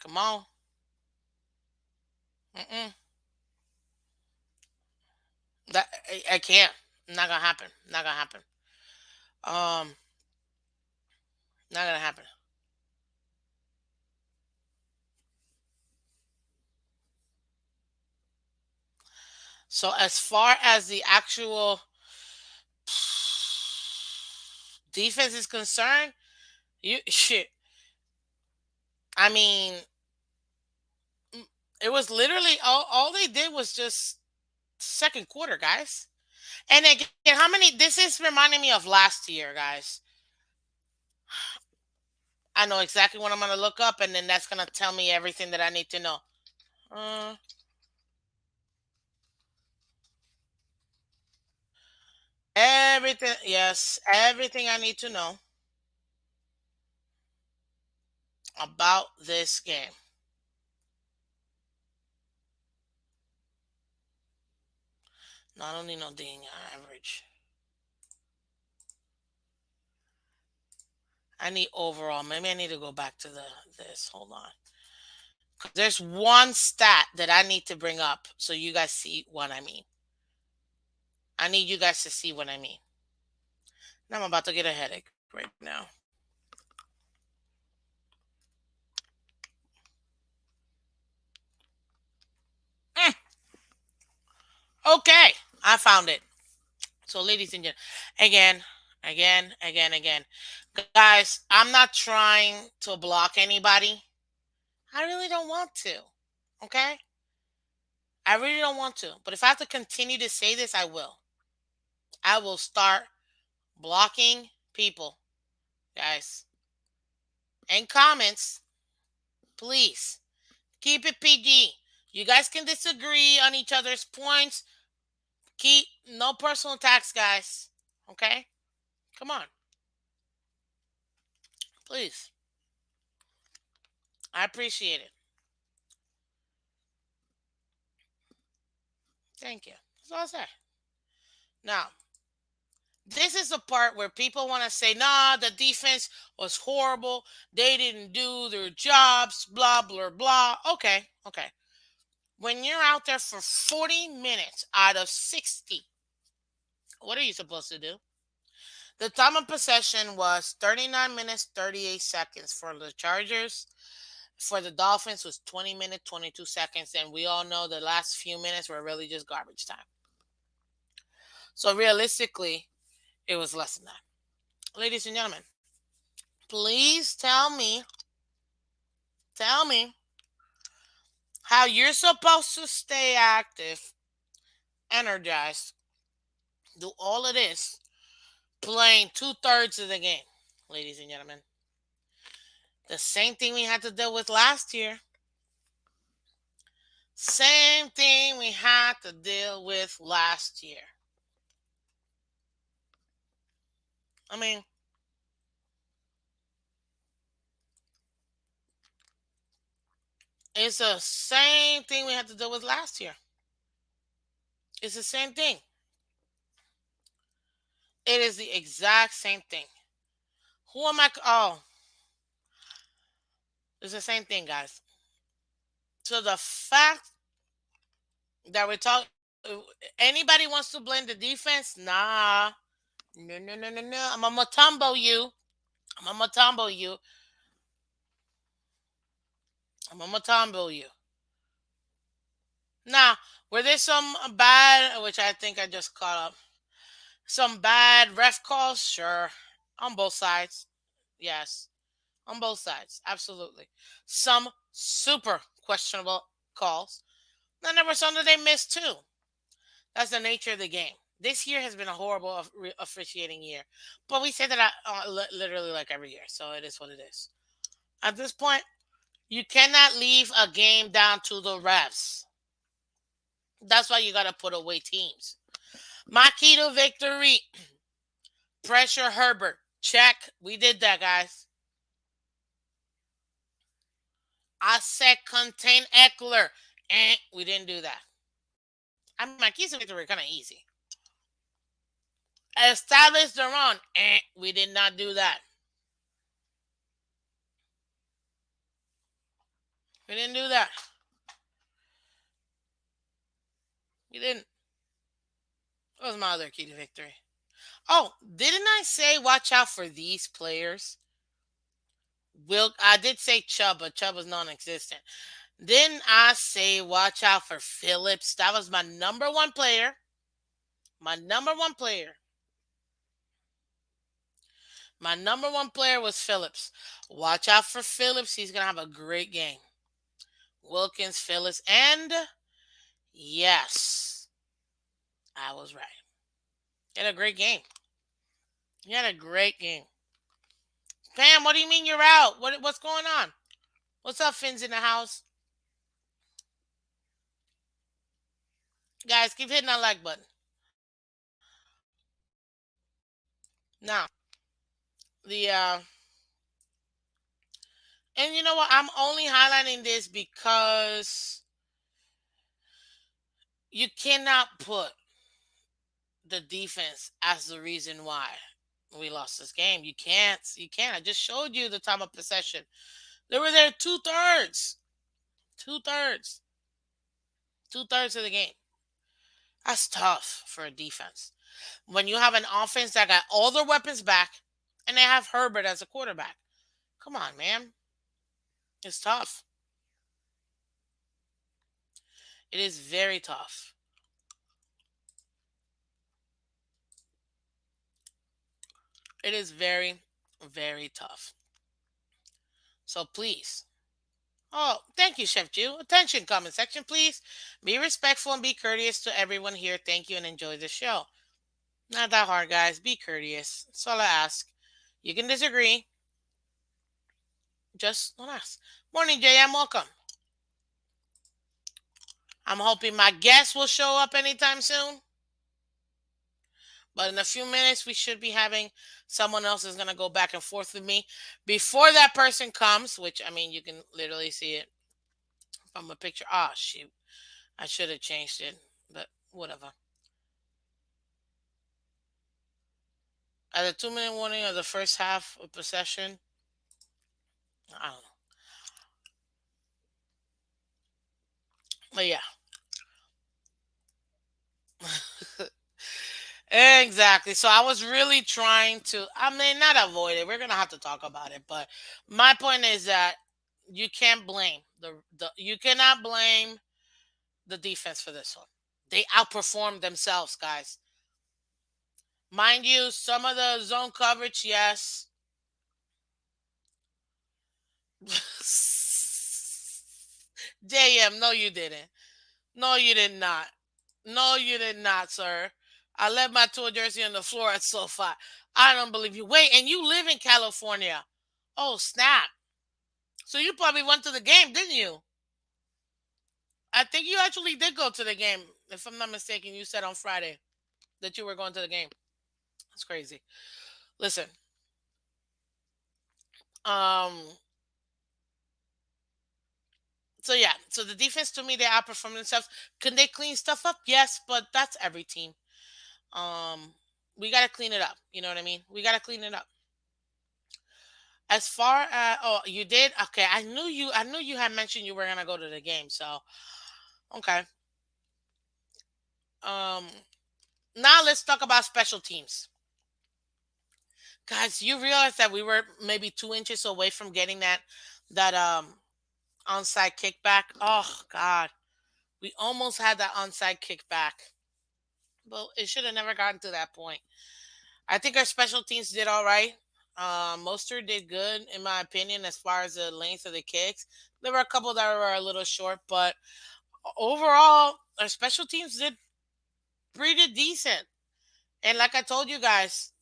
Come on. Mm-mm. I can't. Not gonna happen. Not gonna happen. Um, not gonna happen. So as far as the actual defense is concerned, you shit. I mean, it was literally all they did was just second quarter, guys. And again, how many? This is reminding me of last year, guys. I know exactly what I'm gonna look up, and then that's gonna tell me everything that I need to know. Uh, everything, yes, everything I need to know about this game. No, I don't need no ding average. I need overall. Maybe I need to go back to this. Hold on. 'Cause there's one stat that I need to bring up so you guys see what I mean. I need you guys to see what I mean. Now I'm about to get a headache right now. Mm, okay, I found it. So, ladies and gentlemen, again, guys, I'm not trying to block anybody. I really don't want to. Okay? I really don't want to. But if I have to continue to say this, I will. I will start blocking people, guys. And comments, please. Keep it PG. You guys can disagree on each other's points. Keep no personal attacks, guys. Okay? Come on. Please. I appreciate it. Thank you. That's all I say. Now, this is the part where people want to say, nah, the defense was horrible. They didn't do their jobs, blah, blah, blah. Okay, okay. When you're out there for 40 minutes out of 60, what are you supposed to do? The time of possession was 39 minutes, 38 seconds for the Chargers. For the Dolphins was 20 minutes, 22 seconds. And we all know the last few minutes were really just garbage time. So realistically, it was less than that. Ladies and gentlemen, please tell me how you're supposed to stay active, energized, do all of this, playing 2/3 of the game, ladies and gentlemen. The same thing we had to deal with last year. Same thing we had to deal with last year. I mean, it's the same thing we had to deal with last year. It's the same thing. It is the exact same thing. Who am I? Oh, it's the same thing, guys. So the fact that we're talking, anybody wants to blame the defense? Nah. No, no, no, no, no. I'm a Matumbo you. I'm a Matumbo you. I'm a Matumbo you. Now, were there some bad, which I think I just caught up, some bad ref calls? Sure. On both sides. Yes. On both sides. Absolutely. Some super questionable calls. Then there were some that they missed too. That's the nature of the game. This year has been a horrible officiating year. But we say that literally like every year. So it is what it is. At this point, you cannot leave a game down to the refs. That's why you got to put away teams. My key to victory: pressure Herbert. Check. We did that, guys. I said contain Eckler. We didn't do that. I mean, my keys to victory were kind of easy. Establish the run. We did not do that. We didn't do that. We didn't. What was my other key to victory? Oh, didn't I say watch out for these players? I did say Chubb, but Chubb was non-existent. Didn't I say watch out for Phillips? That was my number one player. My number one player. My number one player was Phillips. Watch out for Phillips. He's going to have a great game. Wilkins, Phillips, and yes, I was right. He had a great game. He had a great game. Pam, what do you mean you're out? What's going on? What's up, Phins in the house? Guys, keep hitting that like button. Now, the and you know what? I'm only highlighting this because you cannot put the defense as the reason why we lost this game. You can't. You can't. I just showed you the time of possession. They were there 2/3. 2/3. 2/3 of the game. That's tough for a defense. When you have an offense that got all their weapons back and they have Herbert as a quarterback. Come on, man. It's tough. It is very tough. It is very, very tough. So please, Oh, thank you, Chef Jew. Attention, comment section, please. Be respectful and be courteous to everyone here. Thank you and enjoy the show. Not that hard, guys. Be courteous. That's all I ask. You can disagree. Just don't ask. Morning, JM. Welcome. I'm hoping my guest will show up anytime soon. But in a few minutes, we should be having someone else is going to go back and forth with me. Before that person comes, which I mean, you can literally see it from a picture. Ah, shoot. I should have changed it, but whatever. At the 2 minute warning of the first half of possession, I don't know. But yeah. Exactly. So I was really trying to, I mean, not avoid it. We're going to have to talk about it. But my point is that you can't blame you cannot blame the defense for this one. They outperformed themselves, guys. Mind you, some of the zone coverage, yes. JM, no, you didn't. No, you did not. No, you did not, sir. I left my tour jersey on the floor at SoFi. I don't believe you. Wait, and you live in California. Oh, snap. So you probably went to the game, didn't you? I think you actually did go to the game. If I'm not mistaken, you said on Friday that you were going to the game. That's crazy. Listen, um, so yeah, so the defense to me they outperform themselves. Can they clean stuff up? Yes, but that's every team. Um, we gotta clean it up. You know what I mean? We gotta clean it up. As far as you did okay. I knew you had mentioned you were gonna go to the game. So okay. Um, now let's talk about special teams, guys. You realize that we were maybe 2 inches away from getting that onside kickback. Oh God, we almost had that onside kickback, but it should have never gotten to that point. I think our special teams did all right. Mostert did good, in my opinion, as far as the length of the kicks. There were a couple that were a little short, but overall, our special teams did pretty decent. And like I told you guys,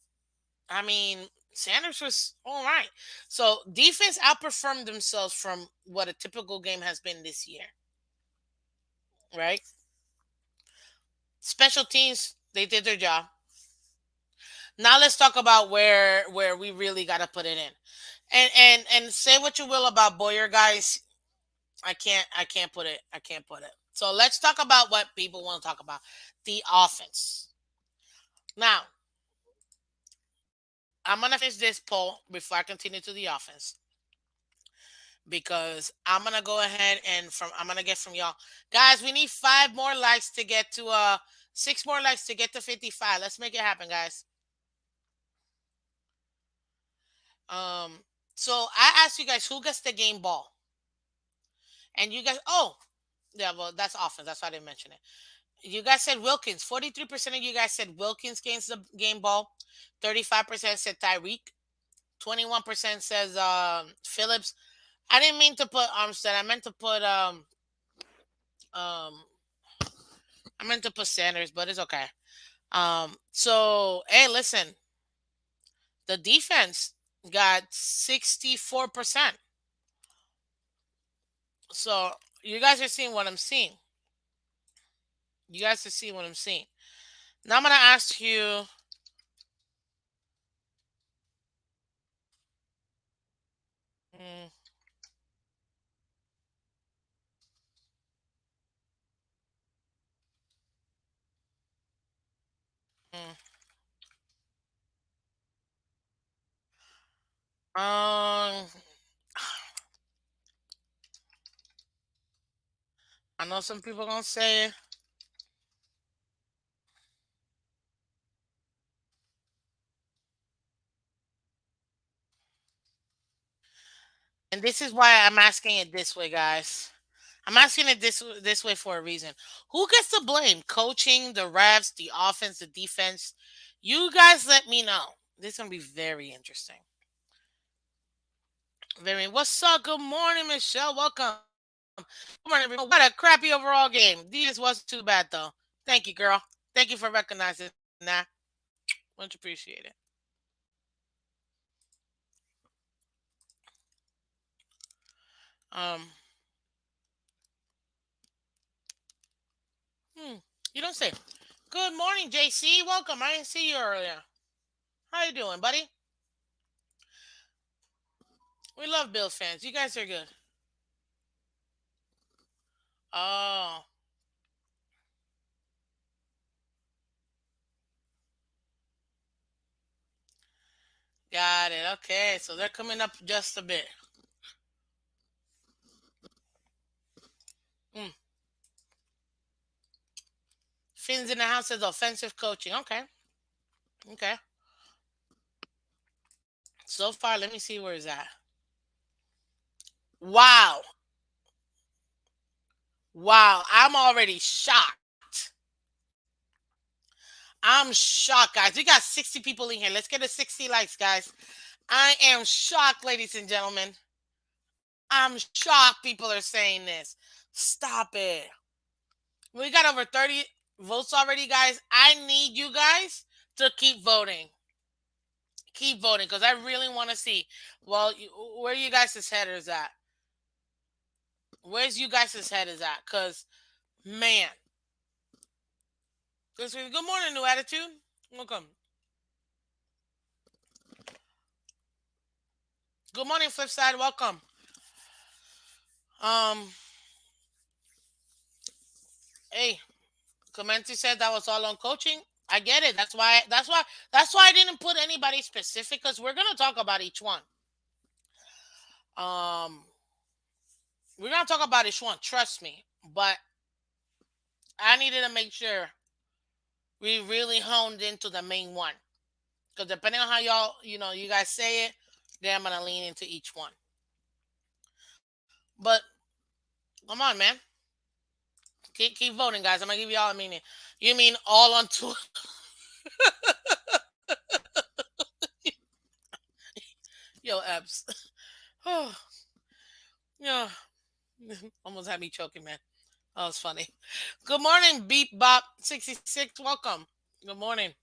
I mean, Sanders was all right. So defense outperformed themselves from what a typical game has been this year, right? Special teams, they did their job. Now let's talk about where we really got to put it in. And say what you will about Boyer, guys. I can't put it. I can't put it. So let's talk about what people want to talk about. The offense. Now, I'm gonna finish this poll before I continue to the offense because I'm gonna go ahead and I'm gonna get from y'all. Guys, we need 5 more likes to get to 6 more likes to get to 55. Let's make it happen, guys. Um so I asked you guys who gets the game ball. And you guys yeah, well that's offense. That's why I didn't mention it. You guys said Wilkins. 43% of you guys said Wilkins gains the game ball. 35% said Tyreek. 21% says Phillips. I didn't mean to put Armstead. Um I meant to put Sanders, but it's okay. So hey, listen, the defense got 64%. So you guys are seeing what I'm seeing. You guys are seeing what I'm seeing. Now I'm gonna ask you. Mm, mm, um, I know some people gonna say it, and this is why I'm asking it this way, guys. I'm asking it this way for a reason. Who gets the blame? Coaching, the refs, the offense, the defense. You guys let me know. This is gonna be very interesting. Very. What's up? Good morning, Michelle. Welcome. Good morning, everyone. What a crappy overall game. Defense wasn't too bad though. Thank you, girl. Thank you for recognizing that. Much appreciated. Um. Hmm. You don't say. Good morning, JC. Welcome. I didn't see you earlier. How you doing, buddy? We love Bill fans. You guys are good. Oh, got it. Okay, so they're coming up just a bit. Mm. Fins in the house says offensive coaching. Okay, okay. So far, let me see where it's at. Wow, wow. I'm already shocked. I'm shocked, guys. We got 60 people in here. Let's get to 60 likes, guys. I am shocked, ladies and gentlemen. I'm shocked people are saying this. Stop it. We got over 30 votes already, guys. I need you guys to keep voting. Keep voting because I really want to see. Well, where you guys' head is at? Where's you guys' head is at? Because, man. Good morning, New Attitude. Welcome. Good morning, Flipside. Welcome. Um, hey, Commenty said that was all on coaching. I get it. That's why I didn't put anybody specific because we're gonna talk about each one. Um, we're gonna talk about each one. Trust me. But I needed to make sure we really honed into the main one because depending on how y'all, you guys say it, then I'm gonna lean into each one. But come on, man. Keep voting, guys. I'm gonna give you all a meaning. You mean all on two? Yo, Ebbs. Oh, yeah. Almost had me choking, man. That was funny. Good morning, Beat Bop 66. Welcome. Good morning. Hit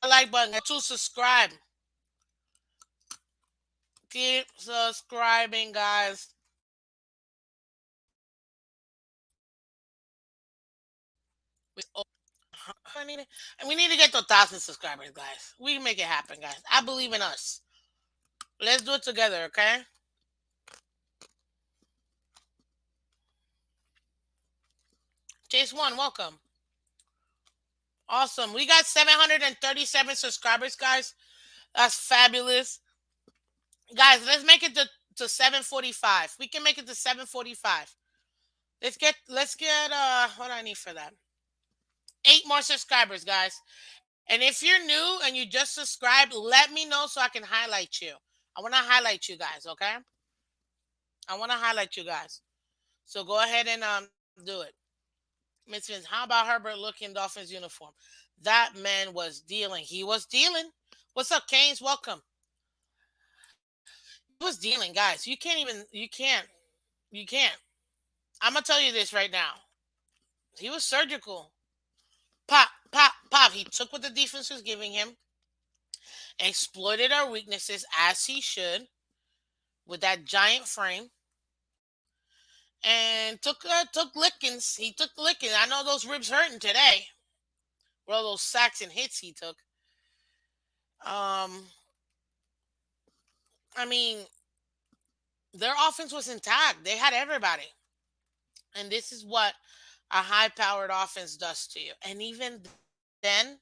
that like button. Get to subscribe. Keep subscribing, guys. I need it. And we need to get to 1,000 subscribers, guys. We can make it happen, guys. I believe in us. Let's do it together, okay? Chase One, welcome. Awesome. We got 737 subscribers, guys. That's fabulous. Guys, let's make it to 745. We can make it to 745. Let's get what do I need for that? 8 more subscribers, guys. And if you're new and you just subscribed, let me know so I can highlight you. I want to highlight you guys, okay? I want to highlight you guys. So go ahead and do it. Miss Vince, how about Herbert looking Dolphins uniform? That man was dealing. He was dealing. What's up, Canes? Welcome. He was dealing, guys. You can't. I'm gonna tell you this right now. He was surgical. Pop, pop, pop. He took what the defense was giving him, exploited our weaknesses as he should with that giant frame, and took lickings. He took lickings. I know those ribs hurting today. Well, those sacks and hits he took. Um, I mean, their offense was intact. They had everybody, and this is what a high-powered offense does to you. And then,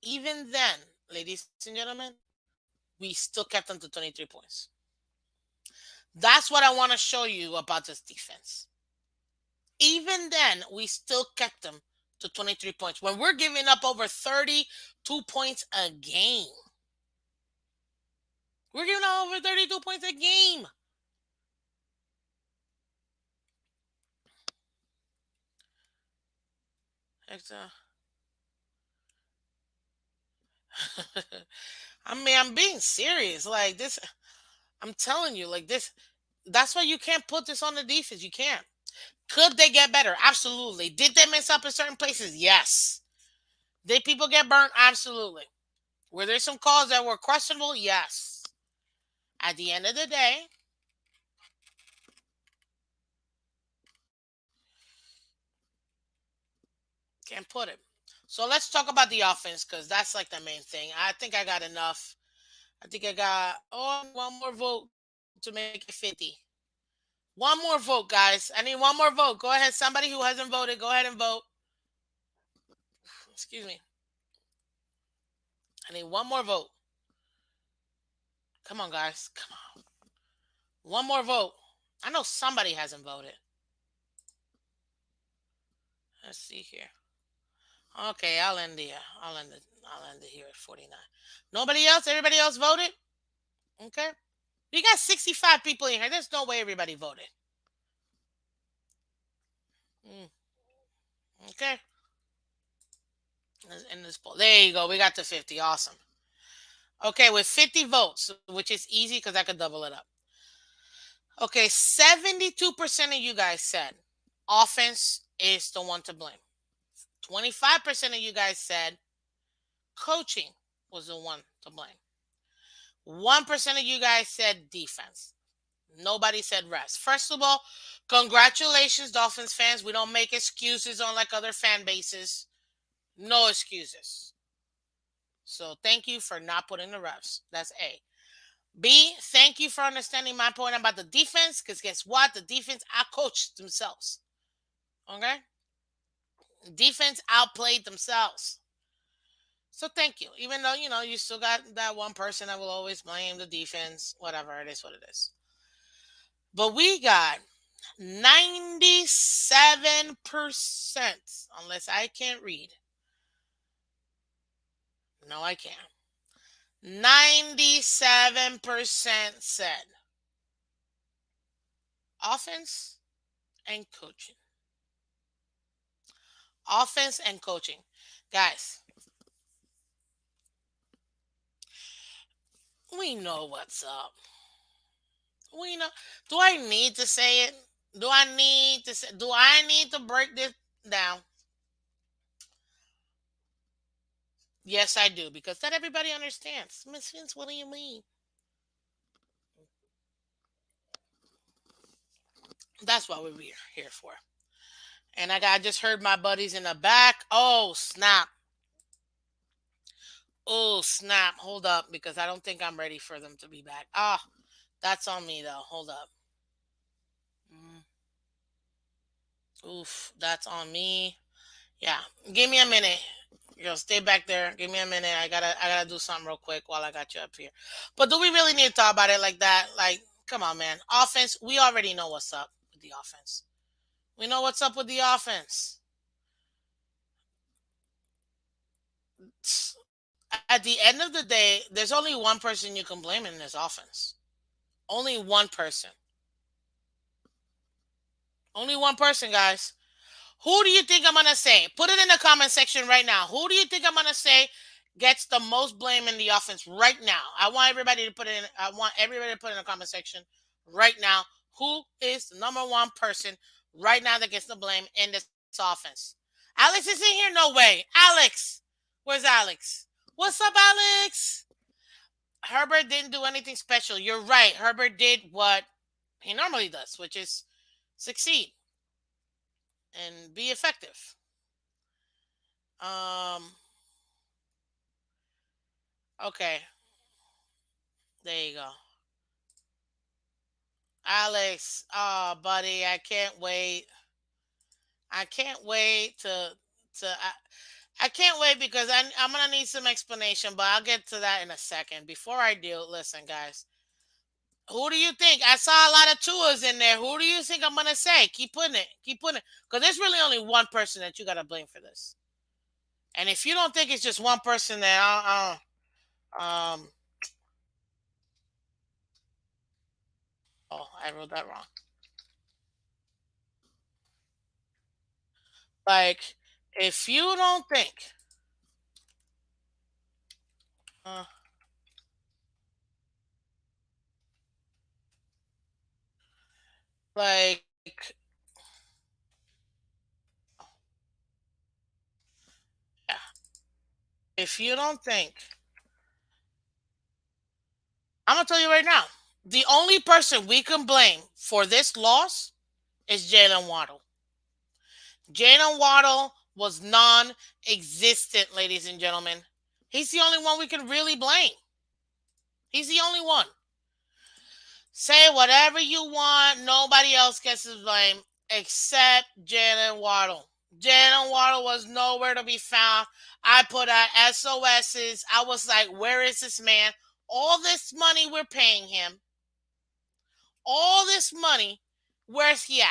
even then, ladies and gentlemen, we still kept them to 23 points. That's what I want to show you about this defense. Even then, we still kept them to 23 points. When we're giving up over 32 points a game, we're giving up over 32 points a game. It's, I mean, I'm being serious. Like this, I'm telling you, like this. That's why you can't put this on the defense. You can't. Could they get better? Absolutely. Did they mess up in certain places? Yes. Did people get burnt? Absolutely. Were there some calls that were questionable? Yes. At the end of the day, can't put it. So let's talk about the offense because that's like the main thing. I think I got enough. I think I got one more vote to make it 50. One more vote, guys. I need one more vote. Go ahead. Somebody who hasn't voted, go ahead and vote. Excuse me. I need one more vote. Come on, guys. Come on. One more vote. I know somebody hasn't voted. Let's see here. Okay, I'll end it here at 49. Nobody else? Everybody else voted? Okay. We got 65 people in here. There's no way everybody voted. Mm, okay. In this poll. There you go. We got to 50. Awesome. Okay, with 50 votes, which is easy because I could double it up. Okay, 72% of you guys said offense is the one to blame. 25% of you guys said coaching was the one to blame. 1% of you guys said defense. Nobody said rest. First of all, congratulations, Dolphins fans. We don't make excuses on like other fan bases. No excuses. So thank you for not putting the refs. That's A. B, thank you for understanding my point about the defense, because guess what? The defense outcoached themselves. Okay? Defense outplayed themselves. So thank you. Even though, you still got that one person that will always blame the defense, whatever, it is what it is. But we got 97%, unless I can't read. No, I can't. 97% said offense and coaching. Offense and coaching. Guys, we know what's up. We know. Do I need to say it? Do I need to break this down? Yes, I do, because not everybody understands. Miss Vince, what do you mean? That's what we're here for. And I just heard my buddies in the back. Oh, snap. Oh, snap. Hold up, because I don't think I'm ready for them to be back. Ah, that's on me, though. Hold up. Mm, oof, that's on me. Yeah, give me a minute. Yo, stay back there. Give me a minute. I gotta do something real quick while I got you up here. But do we really need to talk about it like that? Like, come on, man. Offense, we already know what's up with the offense. We know what's up with the offense. At the end of the day, there's only one person you can blame in this offense. Only one person. Only one person, guys. Who do you think I'm gonna say? Put it in the comment section right now. Who do you think I'm gonna say gets the most blame in the offense right now? I want everybody to put it in. I want everybody to put it in the comment section right now. Who is the number one person right now that gets the blame in this offense? Alex is in here? No way. Alex, where's Alex? What's up, Alex? Herbert didn't do anything special. You're right. Herbert did what he normally does, which is succeed and be effective. Um, okay, there you go. Alex, oh buddy, I can't wait I can't wait because I'm gonna need some explanation, but I'll get to that in a second. Before I do, listen, guys. Who do you think? I saw a lot of tours in there. Who do you think I'm gonna say? Keep putting it. Keep putting it. Because there's really only one person that you gotta blame for this. And if you don't think it's just one person, then um oh, I wrote that wrong. Like, if you don't think Uh, like, yeah. If you don't think, I'm gonna tell you right now, the only person we can blame for this loss is Jalen Waddle. Jalen Waddle was non-existent, ladies and gentlemen. He's the only one we can really blame. He's the only one. Say whatever you want. Nobody else gets his blame except Jalen Waddle. Jalen Waddle was nowhere to be found. I put out SOSs. I was like, where is this man? All this money we're paying him, all this money, where's he at?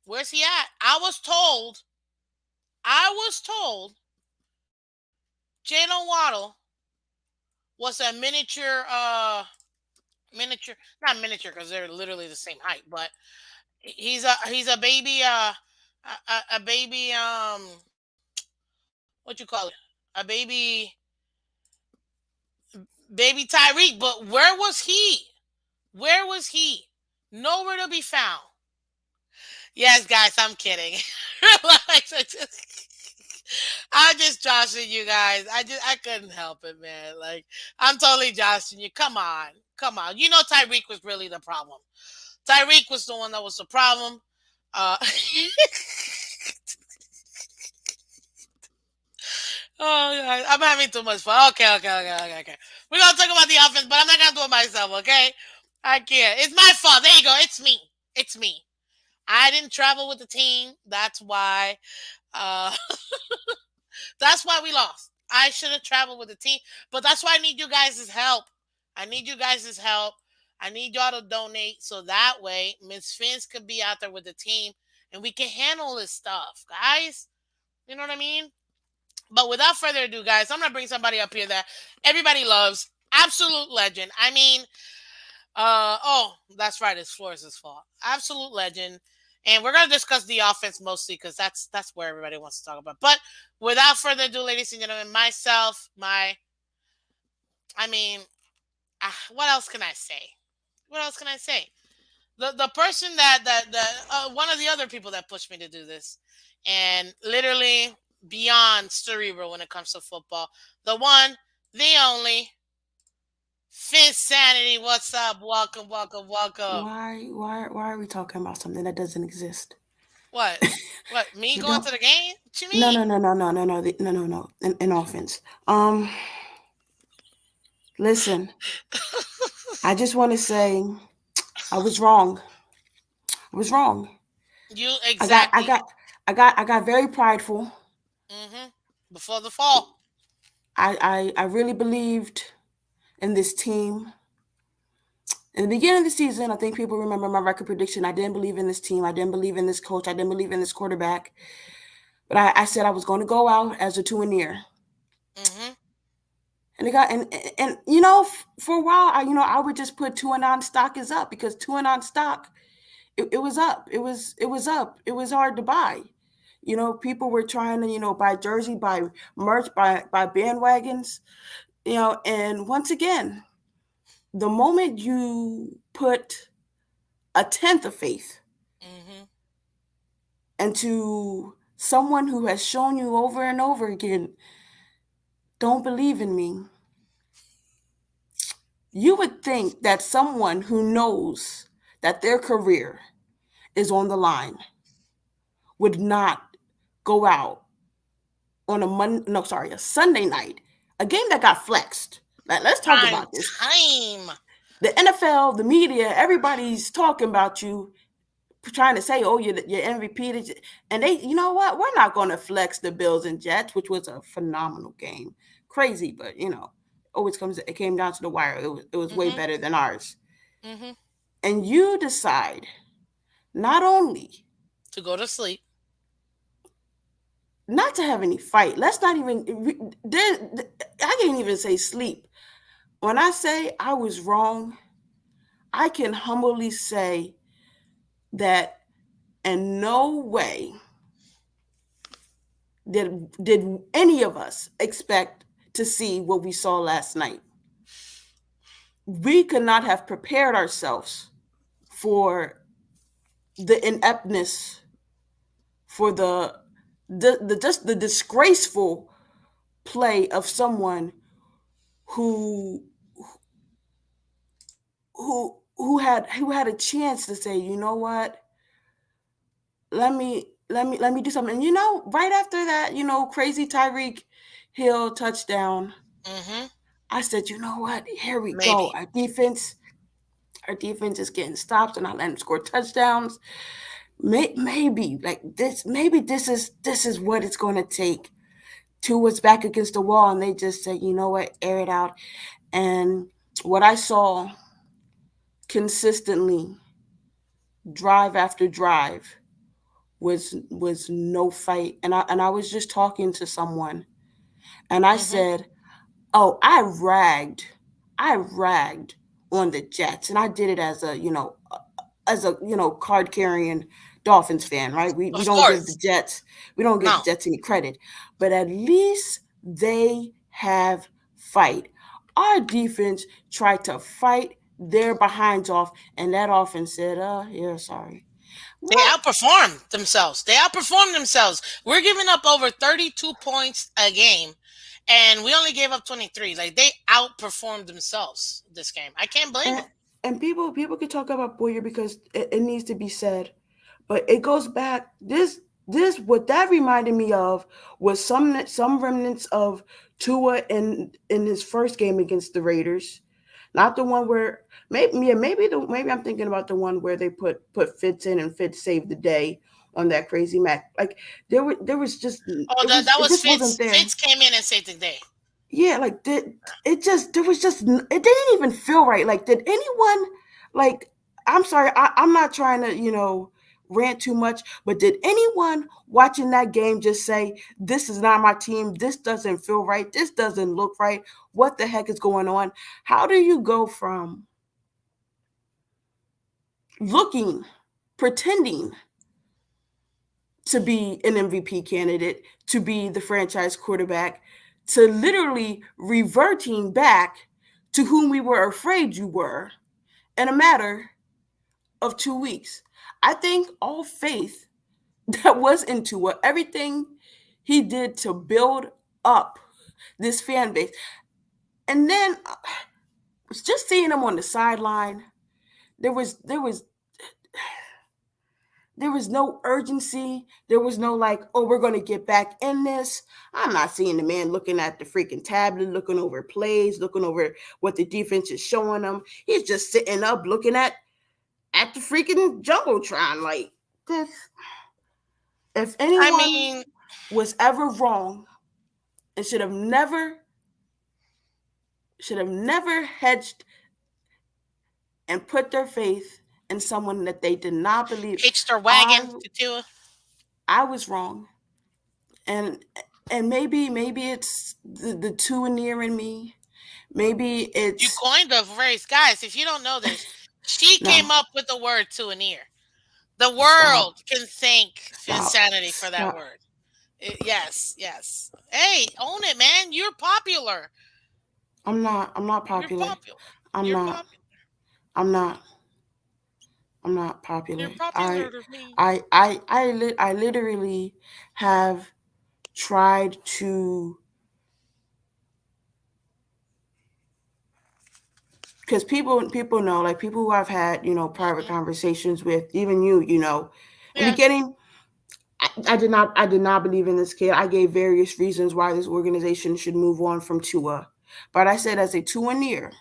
Where's he at? I was told Jalen Waddle was a miniature, not miniature because they're literally the same height, but he's a baby a baby what you call it, a baby Tyreek. But where was he? Where was he? Nowhere to be found. Yes, guys, I'm kidding. Relax. I'm just joshing you guys. I couldn't help it, man. Like, I'm totally joshing you. Come on, come on. You know Tyreek was really the problem. Tyreek was the one that was the problem. Oh, God, I'm having too much fun. Okay, okay, okay, okay, okay. We're gonna talk about the offense, but I'm not gonna do it myself. Okay, I can't. It's my fault. There you go. It's me. It's me. I didn't travel with the team. That's why. Uh, that's why we lost. I should have traveled with the team, but that's why I need you guys' help. I need you guys' help. I need y'all to donate so that way Miss Phins could be out there with the team and we can handle this stuff, guys. You know what I mean? But without further ado, guys, I'm gonna bring somebody up here that everybody loves. Absolute legend. I mean, oh, that's right, it's Flores' fault. Absolute legend. And we're gonna discuss the offense mostly because that's where everybody wants to talk about. But without further ado, ladies and gentlemen, myself, I mean, what else can I say? What else can I say? The person that one of the other people that pushed me to do this, and literally beyond cerebral when it comes to football, the one, the only, Fifth Sanity. What's up? Welcome, welcome, welcome. Why are we talking about something that doesn't exist? What? What? Me You going don't. to the game? What you No, mean? no, no, no, no, no, no, no, no, no. In offense. Listen. I just want to say I was wrong. I was wrong. You I got, I exactly. got, I got very prideful. Mm-hmm. Before the fall. I really believed in this team. In the beginning of the season, I think people remember my record prediction. I didn't believe in this team. I didn't believe in this coach. I didn't believe in this quarterback. But I said I was going to go out as a 2 and year. Mm-hmm. And it got and for a while I would just put 2 and on stock is up because 2 and on stock it was up. It was up. It was hard to buy. People were trying to buy jersey, buy merch, buy bandwagons. And once again, the moment you put a tenth of faith Mm-hmm. into someone who has shown you over and over again, don't believe in me, you would think that someone who knows that their career is on the line would not go out on a Sunday night, a game that got flexed. Let's talk Prime about this. time. The NFL, the media, everybody's talking about you, trying to say, "Oh, you're MVP," and they, you know what? We're not going to flex the Bills and Jets, which was a phenomenal game. Crazy, but always comes. It came down to the wire. It was way Mm-hmm. better than ours. Mm-hmm. And you decide not only To go to sleep. not to have any fight. Let's not even. I can't even say sleep. When I say I was wrong, I can humbly say that in no way did any of us expect to see what we saw last night. We could not have prepared ourselves for the ineptness, for the just the disgraceful play of someone who who had a chance to say, you know what, let me do something. And right after that, crazy Tyreek Hill touchdown, Mm-hmm. I said, you know what, here we go. Maybe. Our defense is getting stops and I let them score touchdowns. Maybe like this. Maybe this is what it's going to take. Two was back against the wall, and they just said, you know what, air it out. And what I saw consistently, drive after drive, was no fight. And I was just talking to someone, and I Mm-hmm. said, oh, I ragged on the Jets, and I did it as a card carrying Dolphins fan, right? We Of don't give the course. Jets we don't give the No. Jets any credit, but at least they have fight. Our defense tried to fight their behinds off, and that offense said, yeah, sorry. They What? outperformed themselves. They outperformed themselves. We're giving up over 32 points a game, and we only gave up 23. Like, they outperformed themselves this game. I can't blame And them. and people can talk about Boyer because it needs to be said, but it goes back. This what that reminded me of was some remnants of Tua in his first game against the Raiders, not the one where maybe I'm thinking about the one where they put Fitz in and Fitz saved the day on that crazy Mac. Like there was just Oh, it that, was that it was just wasn't Fitz. there. Fitz came in and saved the day. Yeah, like it just there was just it didn't even feel right. Like did anyone like I'm sorry, I'm not trying to rant too much, but did anyone watching that game just say this is not my team, this doesn't feel right, this doesn't look right, what the heck is going on? How do you go from looking, pretending to be an MVP candidate, to be the franchise quarterback, to literally reverting back to whom we were afraid you were in a matter of 2 weeks? I think all faith that was into what everything he did to build up this fan base. And then just seeing him on the sideline, there was no urgency. There was no like, oh, we're going to get back in this. I'm not seeing the man looking at the freaking tablet, looking over plays, looking over what the defense is showing him. He's just sitting up looking at the freaking jumbotron. Like this. If I anyone mean, was ever wrong and should have never hedged and put their faith in someone that they did not believe, hitched their I wagon to Tua. I was wrong. And maybe it's the two near in me. Maybe You it's coined the phrase. Guys, if you don't know this, she no. came up with the word to an ear. The Stop. world can thank Stop. Insanity for that Stop. word. Yes, yes. Hey, own it, man. You're popular. I'm not You're popular. popular. I'm You're not. popular. I'm not. I'm not popular. You're I popular to me. I literally have tried to, because people know, like people who I've had private Hmm. conversations with, even you, in the Yeah. beginning, I did not believe in this kid. I gave various reasons why this organization should move on from Tua, but I said, as a Tua near,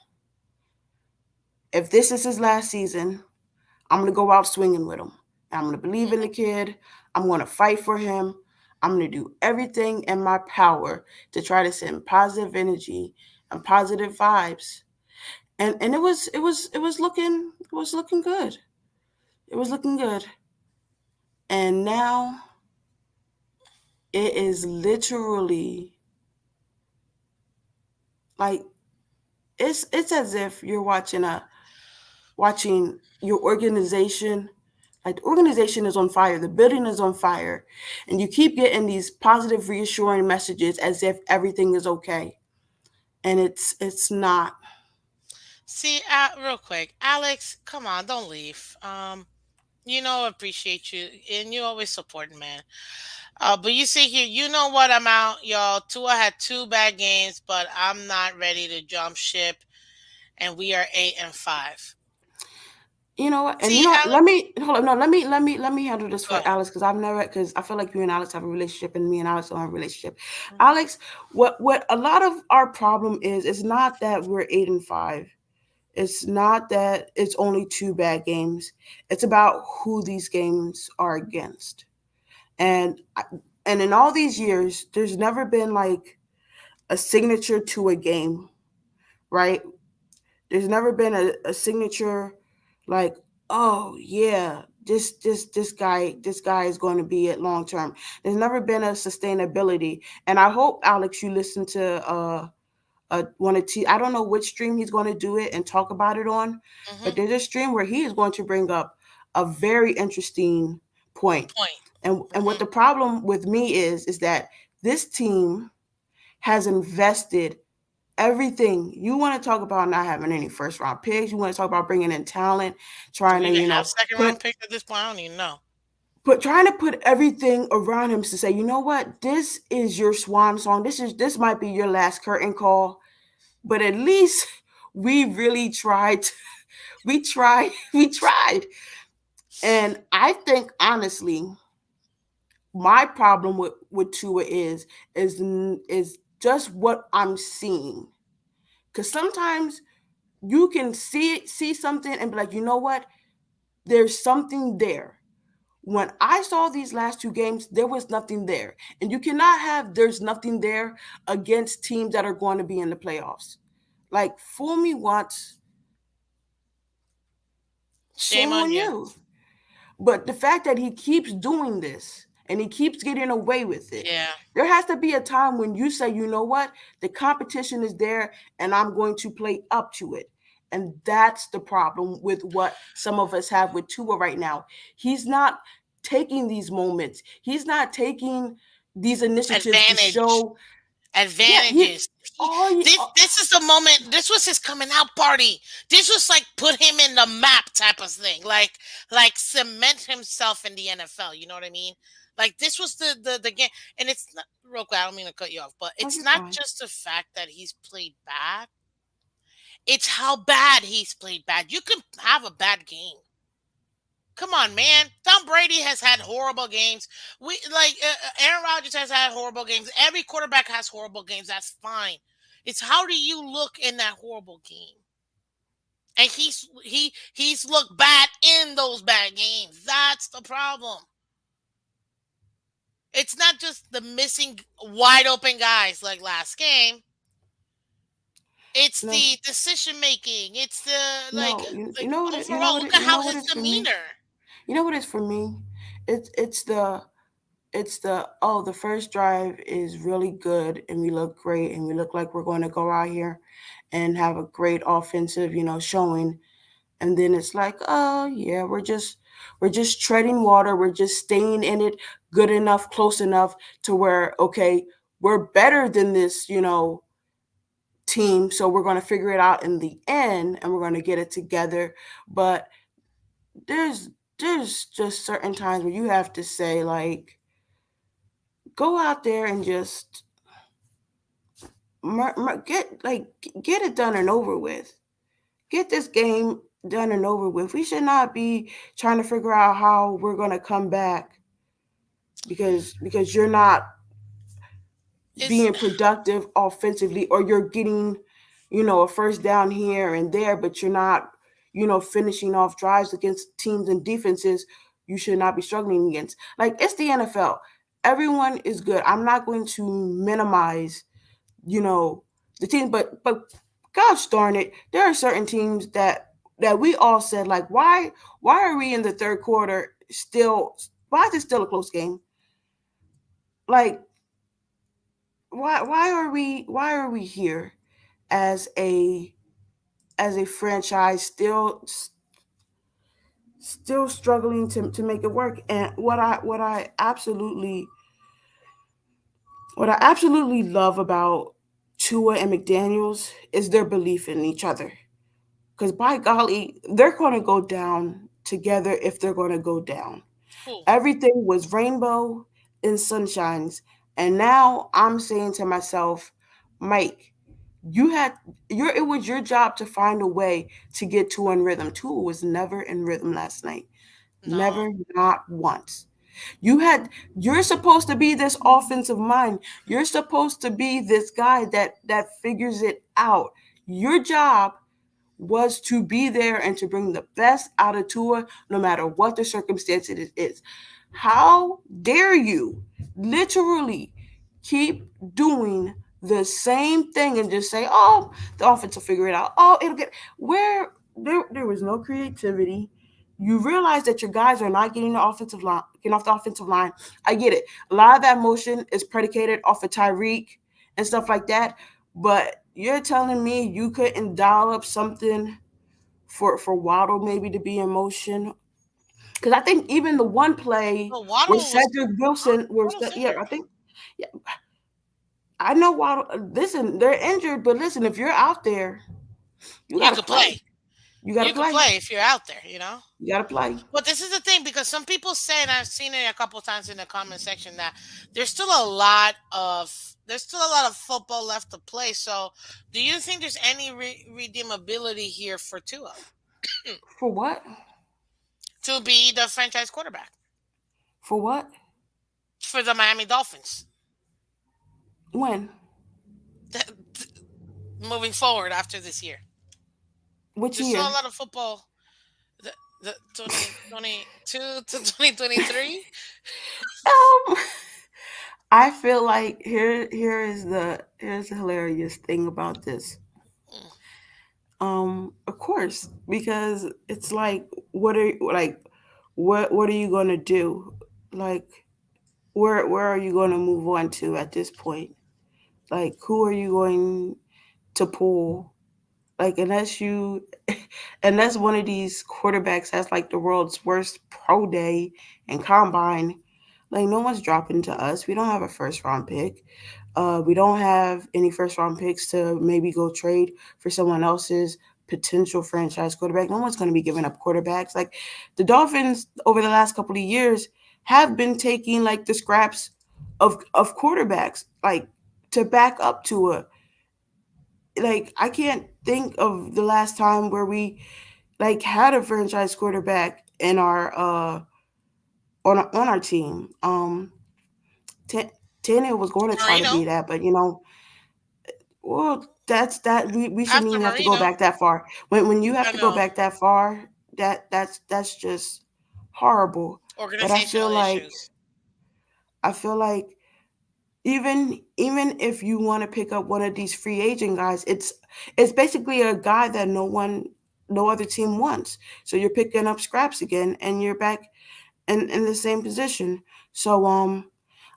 if this is his last season, I'm gonna go out swinging with him. I'm gonna believe in the Hmm. kid. I'm gonna fight for him. I'm gonna do everything in my power to try to send positive energy and positive vibes. And it was looking good. It was looking good. And now it is literally like it's as if you're watching your organization. Like the organization is on fire, the building is on fire, and you keep getting these positive reassuring messages as if everything is okay. and it's not. See, real quick, Alex, come on, don't leave. Appreciate you, and you always supporting, man. But you see here, you know what? I'm out, y'all. Tua had two bad games, but I'm not ready to jump ship, and we are 8-5. You know what? And See, you know what? Let Alex, me hold up. No, let me handle this go for ahead. Alex because I've never because I feel like you and Alex have a relationship and me and Alex don't have a relationship. Mhm. Alex, what a lot of our problem is not that we're 8-5. It's not that it's only two bad games. It's about who these games are against. And and in all these years, there's never been like a signature to a game, right? There's never been a signature like, oh yeah, this guy is going to be it long term. There's never been a sustainability. And I hope Alex you listen to one of I don't know which stream he's going to do it and talk about it on, but Mhm. there's a stream where he is going to bring up a very interesting point. Point. And what Mhm. the problem with me is that this team has invested everything. You want to talk about not having any first round picks, you want to talk about bringing in talent, Do trying we to, even have second put round picks at this point? I don't even know. trying to put everything around him to say, you know what, this is your swan song. This might be your last curtain call, but at least we really tried. We tried. We tried. And I think honestly, my problem with Tua is just what I'm seeing. Because sometimes you can see something and be like, you know what, there's something there. When I saw these last two games, there was nothing there. And you cannot have there's nothing there against teams that are going to be in the playoffs. Like, fool me once, Shame shame on on you. you. But the fact that he keeps doing this and he keeps getting away with it, Yeah. there has to be a time when you say, you know what, the competition is there and I'm going to play up to it. And that's the problem with what some of us have with Tua right now. He's not taking these moments, he's not taking these initiatives to Advantage. show, yeah, he, Advantages. all you, This is the moment. This was his coming out party. This was like put him in the map type of thing. Like cement himself in the NFL. You know what I mean? Like this was the game. And it's not real quick. I don't mean to cut you off, but oh, it's you're not fine. just the fact that he's played bad. It's how bad he's played bad. You can have a bad game. Come on, man. Tom Brady has had horrible games. Aaron Rodgers has had horrible games. Every quarterback has horrible games. That's fine. It's how do you look in that horrible game? And he's looked bad in those bad games. That's the problem. It's not just the missing wide open guys like last game. It's No, the decision making. It's the no, you like know what you know overall. what Look at you know how what his is for me. demeanor. You know what is for me. It's the oh, the first drive is really good and we look great and we look like we're going to go out here and have a great offensive, showing. And then it's like, oh yeah, we're just treading water, we're just staying in it good enough, close enough to where, okay, we're better than this, team, so we're going to figure it out in the end and we're going to get it together. But there's there's just certain times where you have to say, like, go out there and just get it done and over with. Get this game done and over with. We should not be trying to figure out how we're going to come back because you're not Is being productive offensively, or you're getting, a first down here and there, but you're not, finishing off drives against teams and defenses you should not be struggling against. Like, it's the NFL. Everyone is good. I'm not going to minimize, you know, the team, but gosh darn it, there are certain teams that we all said, like, why are we in the third quarter still, why is it still a close game? Like, why are we here as a franchise still struggling to make it work? And what I absolutely love about Tua and McDaniels is their belief in each other. Because by golly, they're going to go down together if they're going to go down. Who? Everything was rainbow and sunshines. And now I'm saying to myself, Mike, you had it was your job to find a way to get Tua in rhythm. Tua was never in rhythm last night. No. Never, not once. You had you're supposed to be this offensive mind. You're supposed to be this guy that figures it out. Your job was to be there and to bring the best out of Tua no matter what the circumstances it is. How dare you literally keep doing the same thing and just say, oh, the offense will figure it out. Oh, it'll get where there was no creativity. You realize that your guys are not getting the offensive line, getting off the offensive line. I get it. A lot of that motion is predicated off of Tyreek and stuff like that. But you're telling me you couldn't dial up something for Waddle maybe to be in motion? Because I think even the one play Well, where Waddle was. Cedric Wilson was Waddle's yeah, injured. I think yeah, I know Waddle. Listen, they're injured, but listen, if you're out there, you You gotta could play. play. You gotta You could play. play if you're out there. You know. You gotta play. But this is the thing because some people say, and I've seen it a couple times in the comment section, that there's still a lot of football left to play. So, do you think there's any redeemability here for Tua For what? to be the franchise quarterback For what? for the Miami Dolphins When? moving forward after this year? Which There's still year? a lot of football. The 2022 to 2023. Um, I feel like here's the hilarious thing about this. Of course, because it's like, what are you gonna do? Like, where are you gonna move on to at this point? Like, who are you going to pull? Like, unless one of these quarterbacks has like the world's worst pro day and combine, like no one's dropping to us. We don't have a first round pick. We don't have any first round picks to maybe go trade for someone else's potential franchise quarterback. No one's going to be giving up quarterbacks. Like the Dolphins over the last couple of years have been taking like the scraps of quarterbacks, like to back up to a like I can't think of the last time where we like had a franchise quarterback in our on our team. T- Tannehill was going to try to Marino be that, but well, that's that we shouldn't after even have to go Marino, back that far. When you have I to go know back that far, that's just horrible. But organizational issues. I feel like even if you want to pick up one of these free agent guys, it's basically a guy that no other team wants. So you're picking up scraps again, and you're back in the same position. So